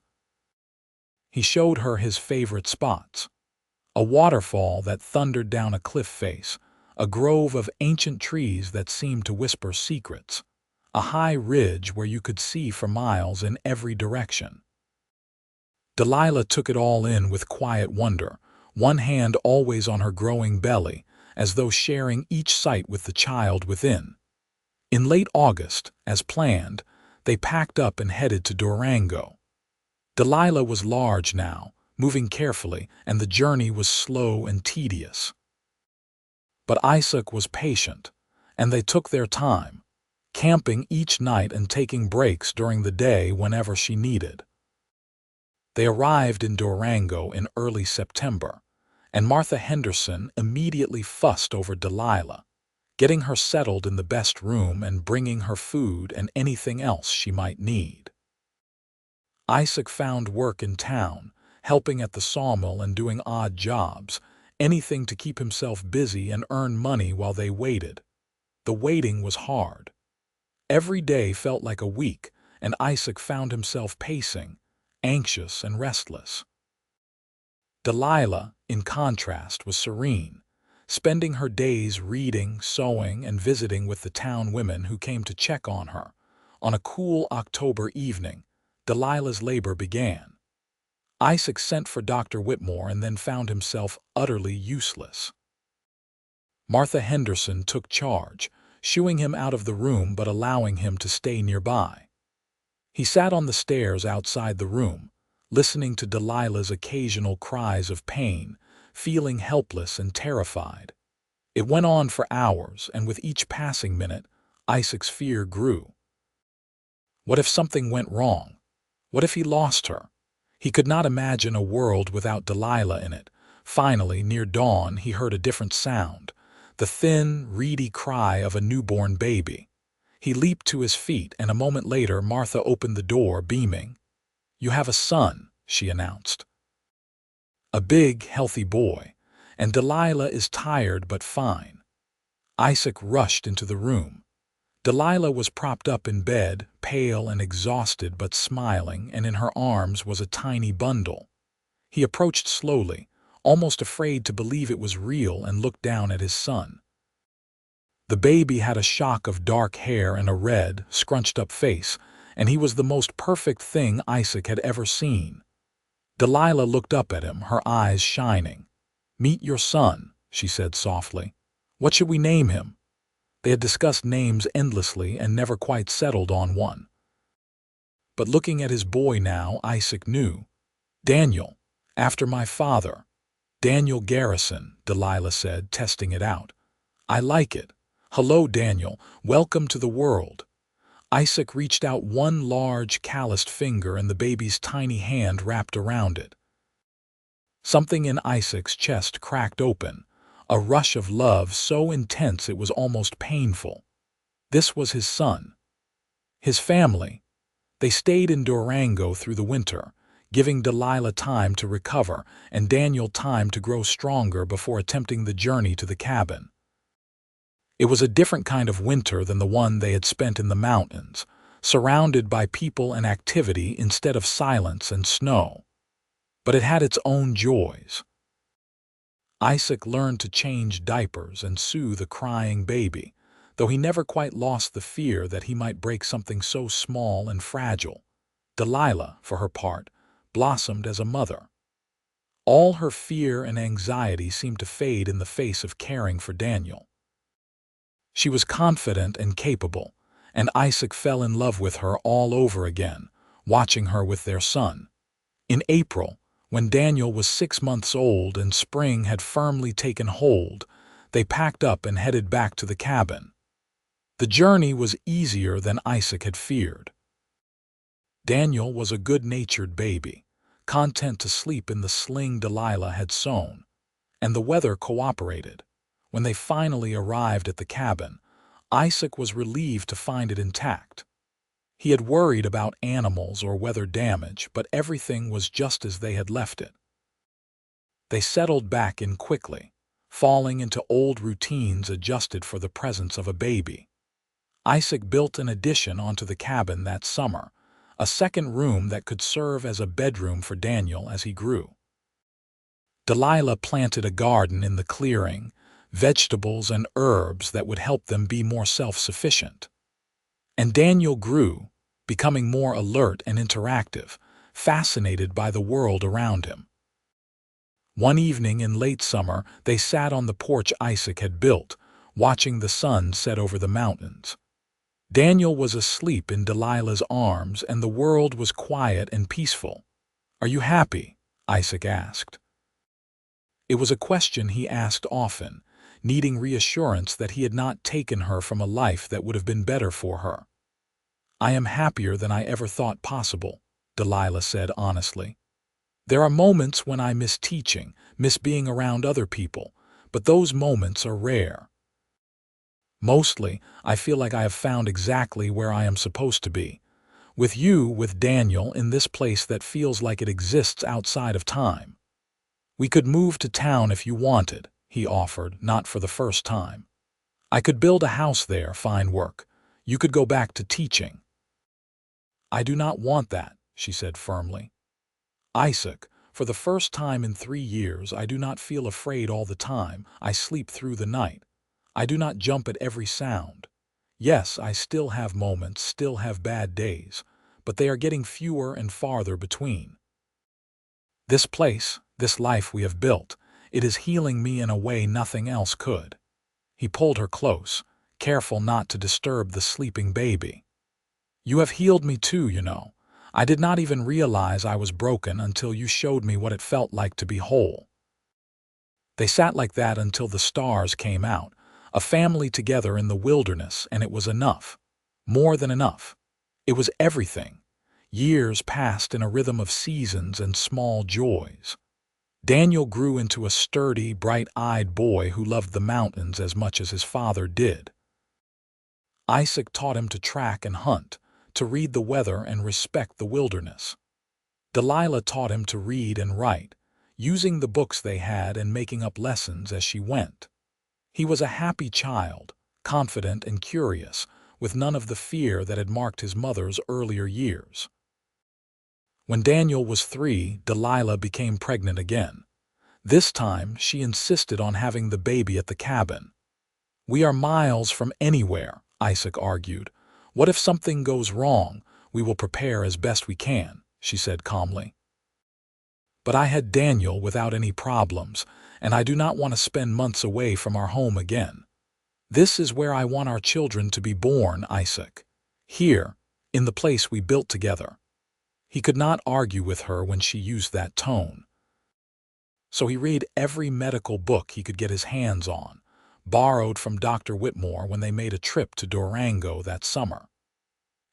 [SPEAKER 1] He showed her his favorite spots: a waterfall that thundered down a cliff face, a grove of ancient trees that seemed to whisper secrets, a high ridge where you could see for miles in every direction. Delilah took it all in with quiet wonder, one hand always on her growing belly, as though sharing each sight with the child within. In late August, as planned, they packed up and headed to Durango. Delilah was large now, moving carefully, and the journey was slow and tedious. But Isaac was patient, and they took their time, camping each night and taking breaks during the day whenever she needed. They arrived in Durango in early September, and Martha Henderson immediately fussed over Delilah, getting her settled in the best room and bringing her food and anything else she might need. Isaac found work in town, helping at the sawmill and doing odd jobs, anything to keep himself busy and earn money while they waited. The waiting was hard. Every day felt like a week, and Isaac found himself pacing, anxious and restless. Delilah, in contrast, was serene, spending her days reading, sewing, and visiting with the town women who came to check on her. On a cool October evening, Delilah's labor began. Isaac sent for Dr. Whitmore and then found himself utterly useless. Martha Henderson took charge, shooing him out of the room but allowing him to stay nearby. He sat on the stairs outside the room, listening to Delilah's occasional cries of pain, feeling helpless and terrified. It went on for hours, and with each passing minute, Isaac's fear grew. What if something went wrong? What if he lost her? He could not imagine a world without Delilah in it. Finally, near dawn, he heard a different sound, the thin, reedy cry of a newborn baby. He leaped to his feet, and a moment later Martha opened the door, beaming. "You have a son," she announced. "A big, healthy boy, and Delilah is tired but fine." Isaac rushed into the room. Delilah was propped up in bed, pale and exhausted but smiling, and in her arms was a tiny bundle. He approached slowly, almost afraid to believe it was real, and looked down at his son. The baby had a shock of dark hair and a red, scrunched-up face, and he was the most perfect thing Isaac had ever seen. Delilah looked up at him, her eyes shining. "Meet your son," she said softly. "What should we name him?" They had discussed names endlessly and never quite settled on one. But looking at his boy now, Isaac knew. "Daniel, after my father." "Daniel Garrison," Delilah said, testing it out. "I like it. Hello, Daniel. Welcome to the world." Isaac reached out one large, calloused finger, and the baby's tiny hand wrapped around it. Something in Isaac's chest cracked open, a rush of love so intense it was almost painful. This was his son. His family. They stayed in Durango through the winter, giving Delilah time to recover and Daniel time to grow stronger before attempting the journey to the cabin. It was a different kind of winter than the one they had spent in the mountains, surrounded by people and activity instead of silence and snow. But it had its own joys. Isaac learned to change diapers and soothe a crying baby, though he never quite lost the fear that he might break something so small and fragile. Delilah, for her part, blossomed as a mother. All her fear and anxiety seemed to fade in the face of caring for Daniel. She was confident and capable, and Isaac fell in love with her all over again, watching her with their son. In April, when Daniel was 6 months old and spring had firmly taken hold, they packed up and headed back to the cabin. The journey was easier than Isaac had feared. Daniel was a good-natured baby, content to sleep in the sling Delilah had sewn, and the weather cooperated. When they finally arrived at the cabin, Isaac was relieved to find it intact. He had worried about animals or weather damage, but everything was just as they had left it. They settled back in quickly, falling into old routines adjusted for the presence of a baby. Isaac built an addition onto the cabin that summer, a second room that could serve as a bedroom for Daniel as he grew. Delilah planted a garden in the clearing, vegetables and herbs that would help them be more self-sufficient. And Daniel grew, becoming more alert and interactive, fascinated by the world around him. One evening in late summer, they sat on the porch Isaac had built, watching the sun set over the mountains. Daniel was asleep in Delilah's arms, and the world was quiet and peaceful. "Are you happy?" Isaac asked. It was a question he asked often, needing reassurance that he had not taken her from a life that would have been better for her. "I am happier than I ever thought possible," Delilah said honestly. "There are moments when I miss teaching, miss being around other people, but those moments are rare. Mostly, I feel like I have found exactly where I am supposed to be. With you, with Daniel, in this place that feels like it exists outside of time. We could move to town if you wanted," he offered, not for the first time. "I could build a house there, fine work. You could go back to teaching." "I do not want that," she said firmly. "Isaac, for the first time in 3 years, I do not feel afraid all the time. I sleep through the night. I do not jump at every sound. Yes, I still have moments, still have bad days, but they are getting fewer and farther between. This place, this life we have built, it is healing me in a way nothing else could." He pulled her close, careful not to disturb the sleeping baby. "You have healed me too, you know. I did not even realize I was broken until you showed me what it felt like to be whole." They sat like that until the stars came out, a family together in the wilderness, and it was enough. More than enough. It was everything. Years passed in a rhythm of seasons and small joys. Daniel grew into a sturdy, bright-eyed boy who loved the mountains as much as his father did. Isaac taught him to track and hunt, to read the weather and respect the wilderness. Delilah taught him to read and write, using the books they had and making up lessons as she went. He was a happy child, confident and curious, with none of the fear that had marked his mother's earlier years. When Daniel was 3, Delilah became pregnant again. This time, she insisted on having the baby at the cabin. "We are miles from anywhere," Isaac argued. "What if something goes wrong? We will prepare as best we can," she said calmly. "But I had Daniel without any problems, and I do not want to spend months away from our home again. This is where I want our children to be born, Isaac. Here, in the place we built together." He could not argue with her when she used that tone. So he read every medical book he could get his hands on, borrowed from Dr. Whitmore when they made a trip to Durango that summer.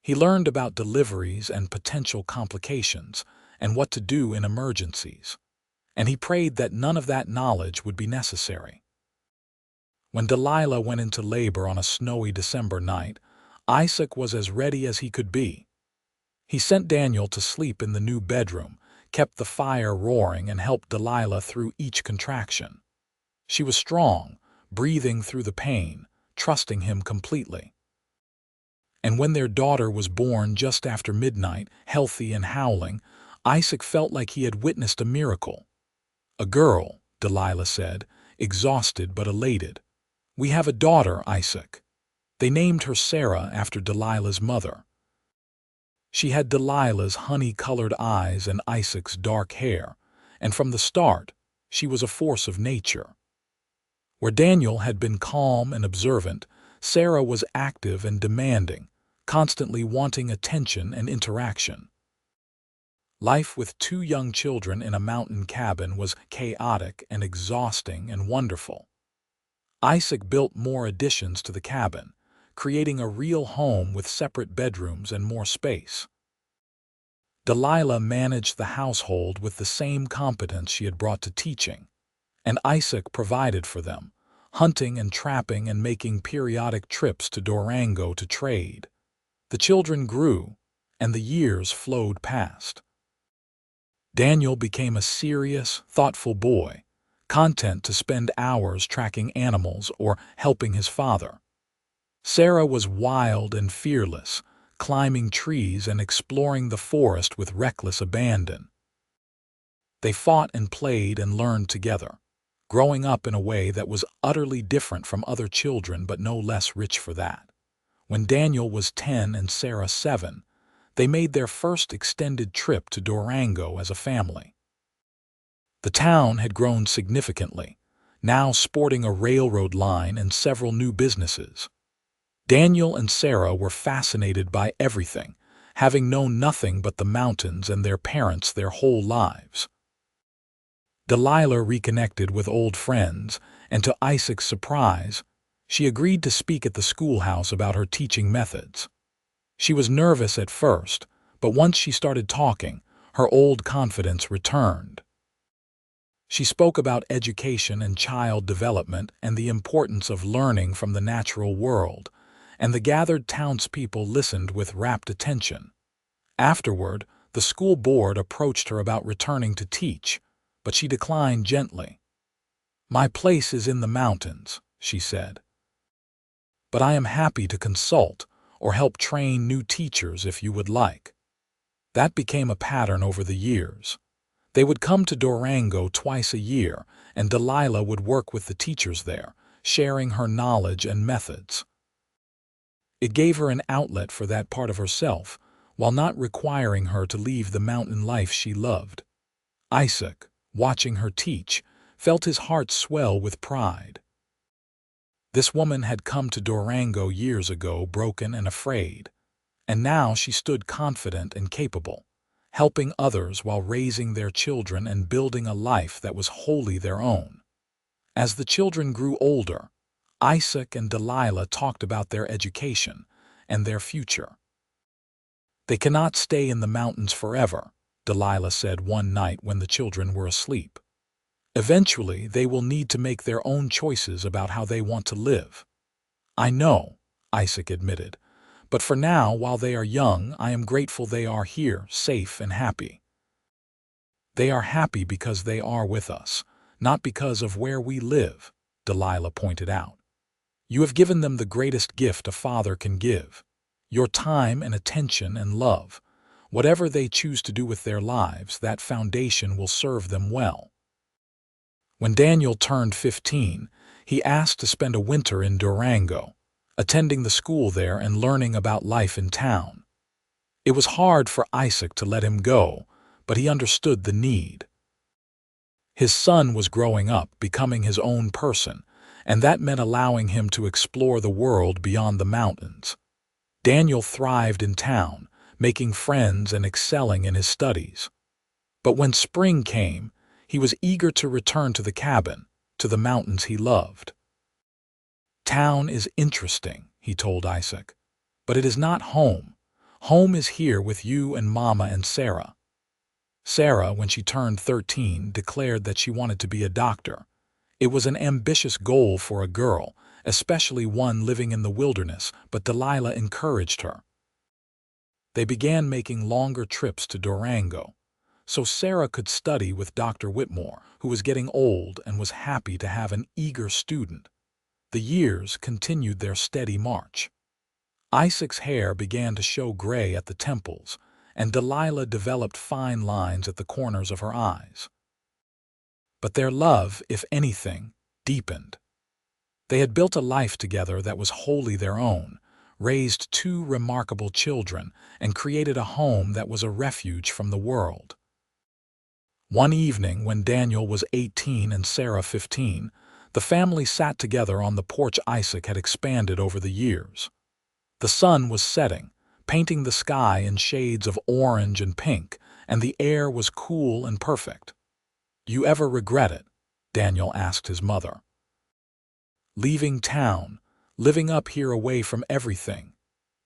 [SPEAKER 1] He learned about deliveries and potential complications and what to do in emergencies, and he prayed that none of that knowledge would be necessary. When Delilah went into labor on a snowy December night, Isaac was as ready as he could be. He sent Daniel to sleep in the new bedroom, kept the fire roaring and helped Delilah through each contraction. She was strong, breathing through the pain, trusting him completely. And when their daughter was born just after midnight, healthy and howling, Isaac felt like he had witnessed a miracle. "A girl," Delilah said, exhausted but elated. "We have a daughter, Isaac." They named her Sarah after Delilah's mother. She had Delilah's honey-colored eyes and Isaac's dark hair, and from the start, she was a force of nature. Where Daniel had been calm and observant, Sarah was active and demanding, constantly wanting attention and interaction. Life with 2 young children in a mountain cabin was chaotic and exhausting and wonderful. Isaac built more additions to the cabin, creating a real home with separate bedrooms and more space. Delilah managed the household with the same competence she had brought to teaching, and Isaac provided for them, hunting and trapping and making periodic trips to Durango to trade. The children grew, and the years flowed past. Daniel became a serious, thoughtful boy, content to spend hours tracking animals or helping his father. Sarah was wild and fearless, climbing trees and exploring the forest with reckless abandon. They fought and played and learned together, growing up in a way that was utterly different from other children but no less rich for that. When Daniel was 10 and Sarah 7, they made their first extended trip to Durango as a family. The town had grown significantly, now sporting a railroad line and several new businesses. Daniel and Sarah were fascinated by everything, having known nothing but the mountains and their parents their whole lives. Delilah reconnected with old friends, and to Isaac's surprise, she agreed to speak at the schoolhouse about her teaching methods. She was nervous at first, but once she started talking, her old confidence returned. She spoke about education and child development and the importance of learning from the natural world, and the gathered townspeople listened with rapt attention. Afterward, the school board approached her about returning to teach, but she declined gently. "My place is in the mountains," she said. "But I am happy to consult or help train new teachers if you would like." That became a pattern over the years. They would come to Durango twice a year, and Delilah would work with the teachers there, sharing her knowledge and methods. It gave her an outlet for that part of herself, while not requiring her to leave the mountain life she loved. Isaac, watching her teach, felt his heart swell with pride. This woman had come to Durango years ago broken and afraid, and now she stood confident and capable, helping others while raising their children and building a life that was wholly their own. As the children grew older, Isaac and Delilah talked about their education and their future. "They cannot stay in the mountains forever," Delilah said one night when the children were asleep. "Eventually, they will need to make their own choices about how they want to live." "I know," Isaac admitted, "but for now, while they are young, I am grateful they are here, safe and happy." "They are happy because they are with us, not because of where we live," Delilah pointed out. "You have given them the greatest gift a father can give, your time and attention and love. Whatever they choose to do with their lives, that foundation will serve them well." When Daniel turned 15, he asked to spend a winter in Durango, attending the school there and learning about life in town. It was hard for Isaac to let him go, but he understood the need. His son was growing up, becoming his own person, and that meant allowing him to explore the world beyond the mountains. Daniel thrived in town, making friends and excelling in his studies. But when spring came, he was eager to return to the cabin, to the mountains he loved. "Town is interesting," he told Isaac, "but it is not home. Home is here with you and Mama and Sarah." Sarah, when she turned 13, declared that she wanted to be a doctor. It was an ambitious goal for a girl, especially one living in the wilderness, but Delilah encouraged her. They began making longer trips to Durango, so Sarah could study with Dr. Whitmore, who was getting old and was happy to have an eager student. The years continued their steady march. Isaac's hair began to show gray at the temples, and Delilah developed fine lines at the corners of her eyes. But their love, if anything, deepened. They had built a life together that was wholly their own, raised two remarkable children, and created a home that was a refuge from the world. One evening, when Daniel was 18 and Sarah 15, the family sat together on the porch Isaac had expanded over the years. The sun was setting, painting the sky in shades of orange and pink, and the air was cool and perfect. "You ever regret it?" Daniel asked his mother. "Leaving town, living up here away from everything."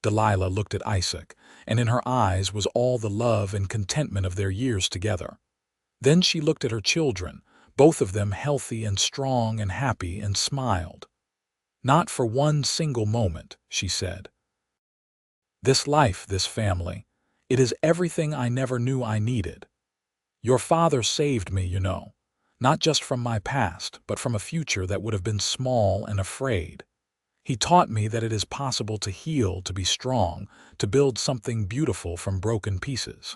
[SPEAKER 1] Delilah looked at Isaac, and in her eyes was all the love and contentment of their years together. Then she looked at her children, both of them healthy and strong and happy, and smiled. "Not for one single moment," she said. "This life, this family, it is everything I never knew I needed. Your father saved me, you know, not just from my past, but from a future that would have been small and afraid. He taught me that it is possible to heal, to be strong, to build something beautiful from broken pieces."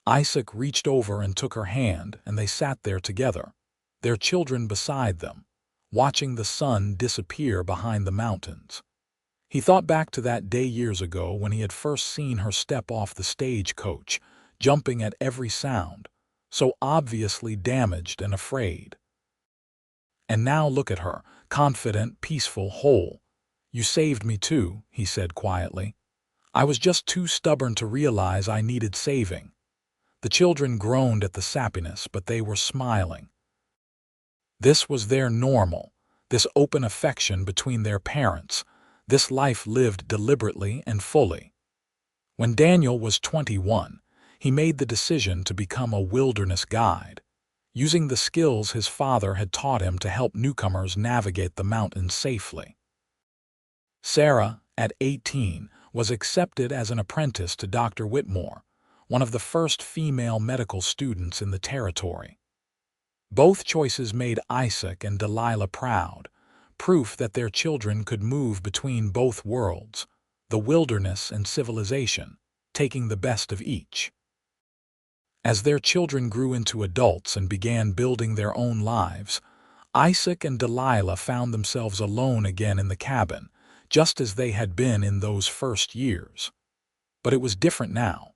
[SPEAKER 1] Isaac reached over and took her hand, and they sat there together, their children beside them, watching the sun disappear behind the mountains. He thought back to that day years ago when he had first seen her step off the stagecoach, jumping at every sound, so obviously damaged and afraid. And now look at her, confident, peaceful, whole. "You saved me too," he said quietly. "I was just too stubborn to realize I needed saving." The children groaned at the sappiness, but they were smiling. This was their normal, this open affection between their parents, this life lived deliberately and fully. When Daniel was 21, he made the decision to become a wilderness guide, using the skills his father had taught him to help newcomers navigate the mountains safely. Sarah, at 18, was accepted as an apprentice to Dr. Whitmore, one of the first female medical students in the territory. Both choices made Isaac and Delilah proud, proof that their children could move between both worlds, the wilderness and civilization, taking the best of each. As their children grew into adults and began building their own lives, Isaac and Delilah found themselves alone again in the cabin, just as they had been in those first years. But it was different now.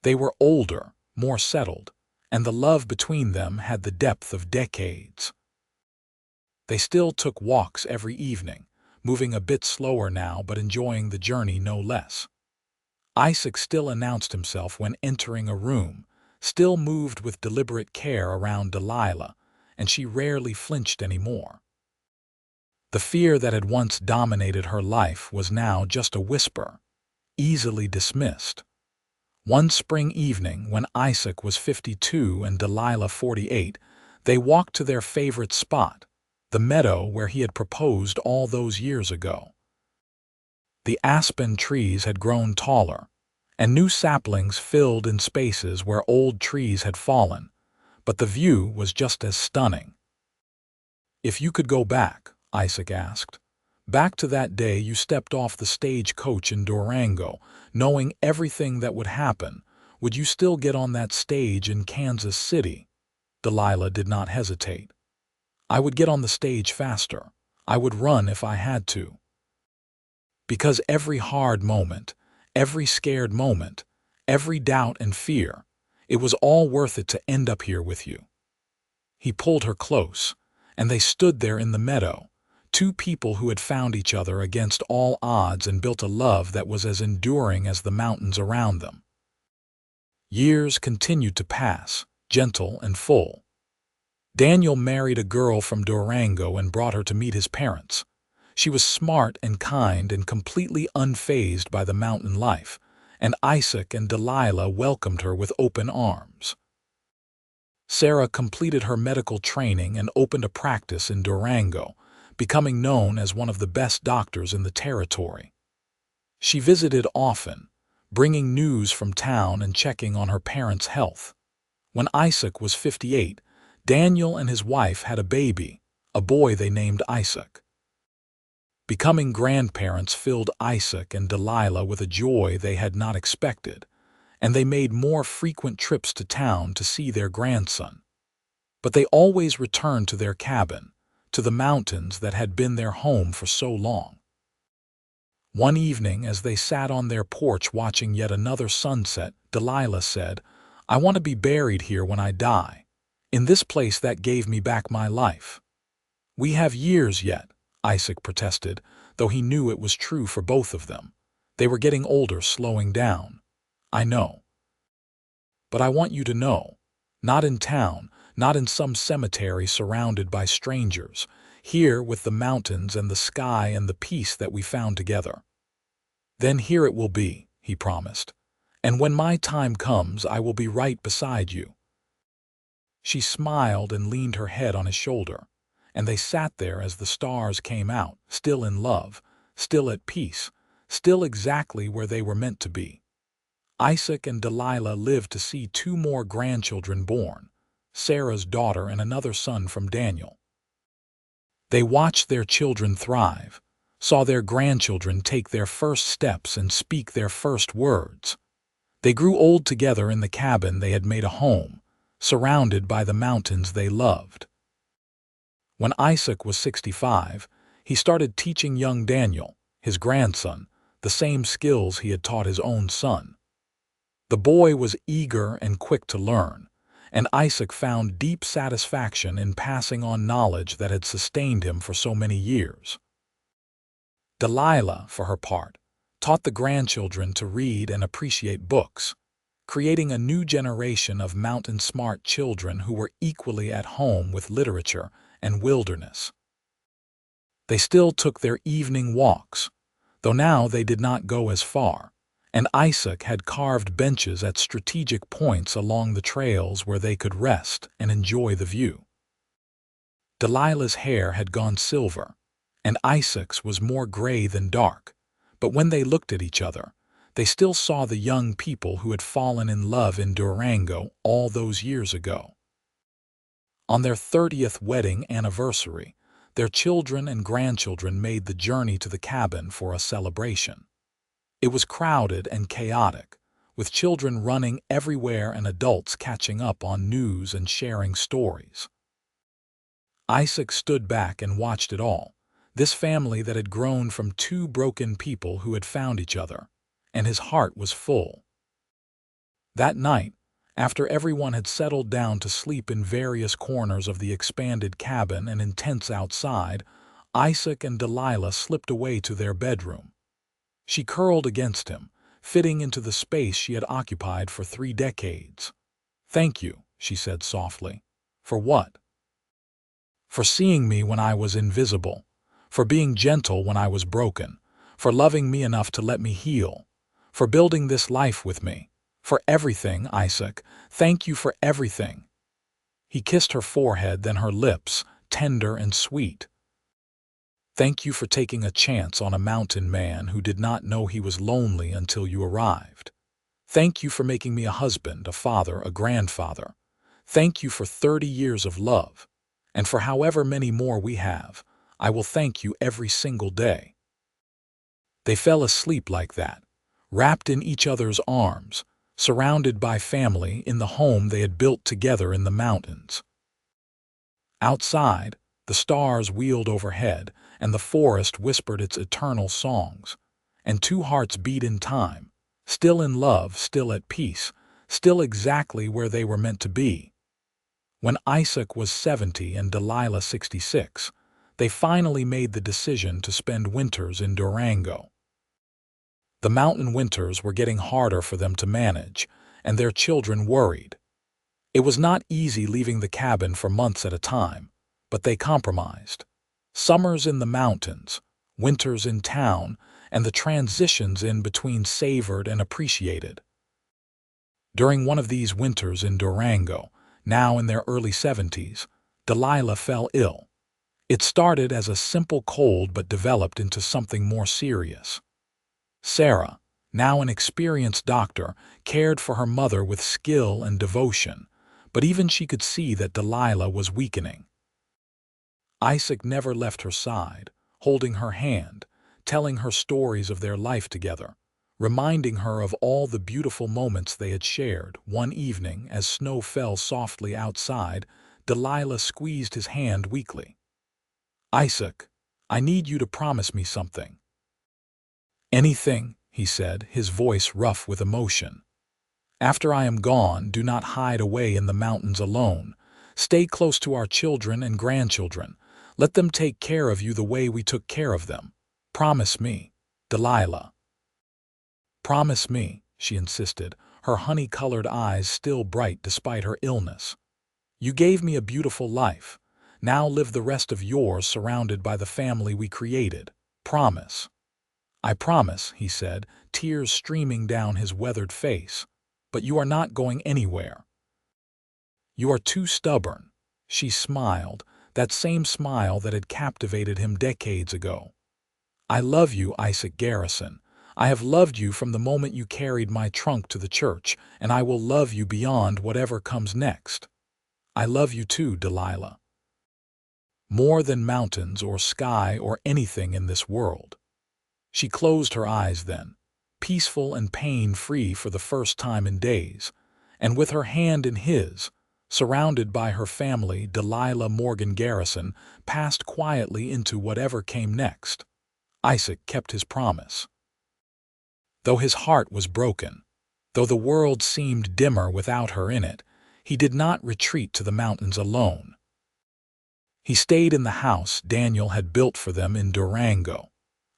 [SPEAKER 1] They were older, more settled, and the love between them had the depth of decades. They still took walks every evening, moving a bit slower now but enjoying the journey no less. Isaac still announced himself when entering a room, still moved with deliberate care around Delilah, and she rarely flinched anymore. The fear that had once dominated her life was now just a whisper, easily dismissed. One spring evening, when Isaac was 52 and Delilah 48, they walked to their favorite spot, the meadow where he had proposed all those years ago. The aspen trees had grown taller, and new saplings filled in spaces where old trees had fallen, but the view was just as stunning. "If you could go back," Isaac asked, "back to that day you stepped off the stagecoach in Durango, knowing everything that would happen, would you still get on that stage in Kansas City?" Delilah did not hesitate. "I would get on the stage faster. I would run if I had to. Because every hard moment, every scared moment, every doubt and fear, it was all worth it to end up here with you." He pulled her close, and they stood there in the meadow, two people who had found each other against all odds and built a love that was as enduring as the mountains around them. Years continued to pass, gentle and full. Daniel married a girl from Durango and brought her to meet his parents. She was smart and kind and completely unfazed by the mountain life, and Isaac and Delilah welcomed her with open arms. Sarah completed her medical training and opened a practice in Durango, becoming known as one of the best doctors in the territory. She visited often, bringing news from town and checking on her parents' health. When Isaac was 58, Daniel and his wife had a baby, a boy they named Isaac. Becoming grandparents filled Isaac and Delilah with a joy they had not expected, and they made more frequent trips to town to see their grandson. But they always returned to their cabin, to the mountains that had been their home for so long. One evening, as they sat on their porch watching yet another sunset, Delilah said, "I want to be buried here when I die, in this place that gave me back my life." "We have years yet," Isaac protested, though he knew it was true for both of them. They were getting older, slowing down. "I know. But I want you to know. Not in town, not in some cemetery surrounded by strangers, here with the mountains and the sky and the peace that we found together." "Then here it will be," he promised. "And when my time comes, I will be right beside you." She smiled and leaned her head on his shoulder, and they sat there as the stars came out, still in love, still at peace, still exactly where they were meant to be. Isaac and Delilah lived to see 2 more grandchildren born, Sarah's daughter and another son from Daniel. They watched their children thrive, saw their grandchildren take their first steps and speak their first words. They grew old together in the cabin they had made a home, surrounded by the mountains they loved. When Isaac was 65, he started teaching young Daniel, his grandson, the same skills he had taught his own son. The boy was eager and quick to learn, and Isaac found deep satisfaction in passing on knowledge that had sustained him for so many years. Delilah, for her part, taught the grandchildren to read and appreciate books, creating a new generation of mountain-smart children who were equally at home with literature and wilderness. They still took their evening walks, though now they did not go as far, and Isaac had carved benches at strategic points along the trails where they could rest and enjoy the view. Delilah's hair had gone silver, and Isaac's was more gray than dark, but when they looked at each other, they still saw the young people who had fallen in love in Durango all those years ago. On their 30th wedding anniversary, their children and grandchildren made the journey to the cabin for a celebration. It was crowded and chaotic, with children running everywhere and adults catching up on news and sharing stories. Isaac stood back and watched it all, this family that had grown from 2 broken people who had found each other, and his heart was full. That night, after everyone had settled down to sleep in various corners of the expanded cabin and in tents outside, Isaac and Delilah slipped away to their bedroom. She curled against him, fitting into the space she had occupied for 3 decades. "Thank you," she said softly. "For what?" "For seeing me when I was invisible, for being gentle when I was broken, for loving me enough to let me heal, for building this life with me, for everything, Isaac. Thank you for everything." He kissed her forehead, then her lips, tender and sweet. "Thank you for taking a chance on a mountain man who did not know he was lonely until you arrived. Thank you for making me a husband, a father, a grandfather. Thank you for 30 years of love, and for however many more we have, I will thank you every single day." They fell asleep like that, wrapped in each other's arms, surrounded by family in the home they had built together in the mountains. Outside, the stars wheeled overhead, and the forest whispered its eternal songs, and 2 hearts beat in time, still in love, still at peace, still exactly where they were meant to be. When Isaac was 70 and Delilah 66, they finally made the decision to spend winters in Durango. The mountain winters were getting harder for them to manage, and their children worried. It was not easy leaving the cabin for months at a time, but they compromised. Summers in the mountains, winters in town, and the transitions in between savored and appreciated. During one of these winters in Durango, now in their early 70s, Delilah fell ill. It started as a simple cold but developed into something more serious. Sarah, now an experienced doctor, cared for her mother with skill and devotion, but even she could see that Delilah was weakening. Isaac never left her side, holding her hand, telling her stories of their life together, reminding her of all the beautiful moments they had shared. One evening, as snow fell softly outside, Delilah squeezed his hand weakly. "Isaac, I need you to promise me something." "Anything," he said, his voice rough with emotion. "After I am gone, do not hide away in the mountains alone. Stay close to our children and grandchildren. Let them take care of you the way we took care of them. Promise me, Delilah." "Promise me," she insisted, her honey-colored eyes still bright despite her illness. "You gave me a beautiful life. Now live the rest of yours surrounded by the family we created. Promise." "I promise," he said, tears streaming down his weathered face. "But you are not going anywhere." "You are too stubborn." She smiled, that same smile that had captivated him decades ago. "I love you, Isaac Garrison. I have loved you from the moment you carried my trunk to the church, and I will love you beyond whatever comes next. I love you too, Delilah. More than mountains or sky or anything in this world." She closed her eyes then, peaceful and pain-free for the first time in days, and with her hand in his, surrounded by her family, Delilah Morgan Garrison passed quietly into whatever came next. Isaac kept his promise. Though his heart was broken, though the world seemed dimmer without her in it, he did not retreat to the mountains alone. He stayed in the house Daniel had built for them in Durango,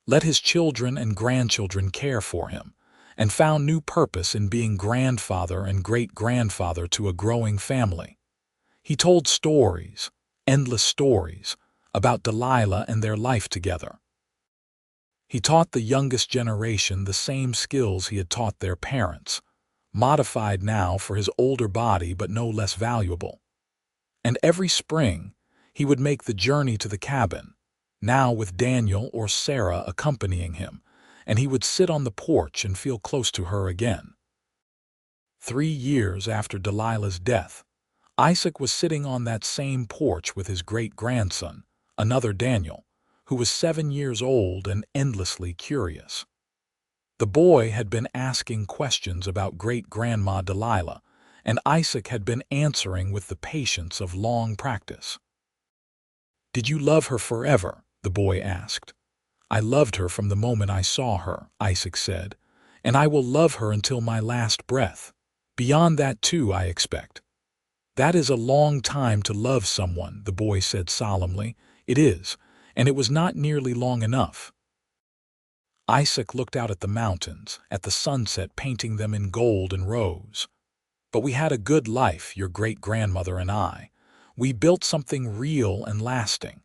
[SPEAKER 1] let his children and grandchildren care for him, and found new purpose in being grandfather and great-grandfather to a growing family. He told stories, endless stories, about Delilah and their life together. He taught the youngest generation the same skills he had taught their parents, modified now for his older body but no less valuable. And every spring, he would make the journey to the cabin, now with Daniel or Sarah accompanying him, and he would sit on the porch and feel close to her again. 3 years after Delilah's death, Isaac was sitting on that same porch with his great-grandson, another Daniel, who was 7 years old and endlessly curious. The boy had been asking questions about great-grandma Delilah, and Isaac had been answering with the patience of long practice. "Did you love her forever?" the boy asked. "I loved her from the moment I saw her," Isaac said, "and I will love her until my last breath. Beyond that too, I expect." "That is a long time to love someone," the boy said solemnly. "It is, and it was not nearly long enough." Isaac looked out at the mountains, at the sunset painting them in gold and rose. "But we had a good life, your great-grandmother and I. We built something real and lasting.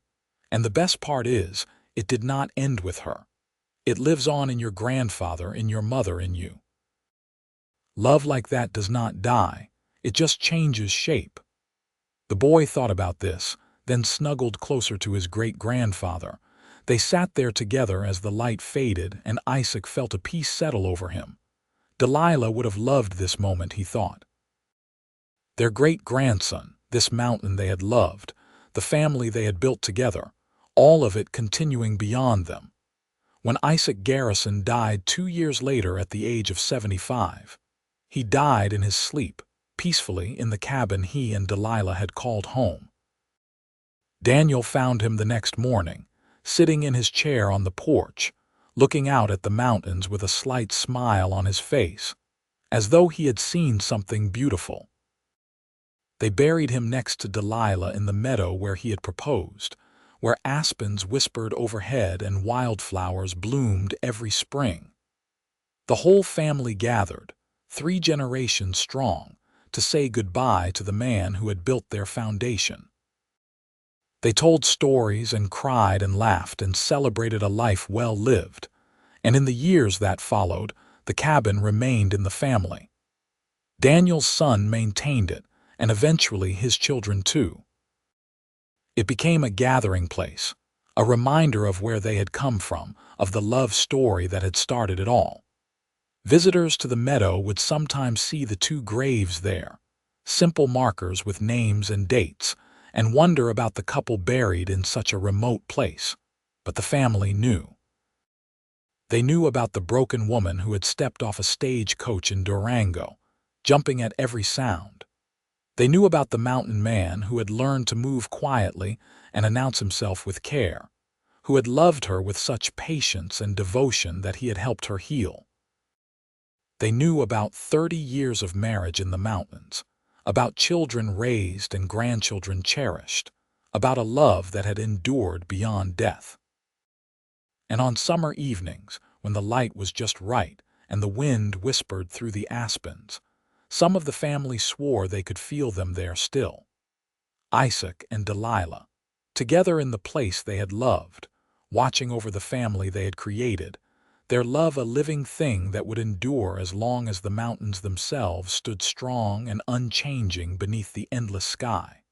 [SPEAKER 1] And the best part is, it did not end with her. It lives on in your grandfather, in your mother, in you. Love like that does not die. It just changes shape." The boy thought about this, then snuggled closer to his great-grandfather. They sat there together as the light faded, and Isaac felt a peace settle over him. Delilah would have loved this moment, he thought. Their great-grandson, this mountain they had loved, the family they had built together, all of it continuing beyond them. When Isaac Garrison died 2 years later at the age of 75, he died in his sleep, peacefully in the cabin he and Delilah had called home. Daniel found him the next morning, sitting in his chair on the porch, looking out at the mountains with a slight smile on his face, as though he had seen something beautiful. They buried him next to Delilah in the meadow where he had proposed, where aspens whispered overhead and wildflowers bloomed every spring. The whole family gathered, 3 generations strong, to say goodbye to the man who had built their foundation. They told stories and cried and laughed and celebrated a life well lived, and in the years that followed, the cabin remained in the family. Daniel's son maintained it, and eventually his children too. It became a gathering place, a reminder of where they had come from, of the love story that had started it all. Visitors to the meadow would sometimes see the two graves there, simple markers with names and dates, and wonder about the couple buried in such a remote place. But the family knew. They knew about the broken woman who had stepped off a stagecoach in Durango, jumping at every sound. They knew about the mountain man who had learned to move quietly and announce himself with care, who had loved her with such patience and devotion that he had helped her heal. They knew about 30 years of marriage in the mountains, about children raised and grandchildren cherished, about a love that had endured beyond death. And on summer evenings, when the light was just right and the wind whispered through the aspens, some of the family swore they could feel them there still. Isaac and Delilah, together in the place they had loved, watching over the family they had created, their love a living thing that would endure as long as the mountains themselves stood strong and unchanging beneath the endless sky.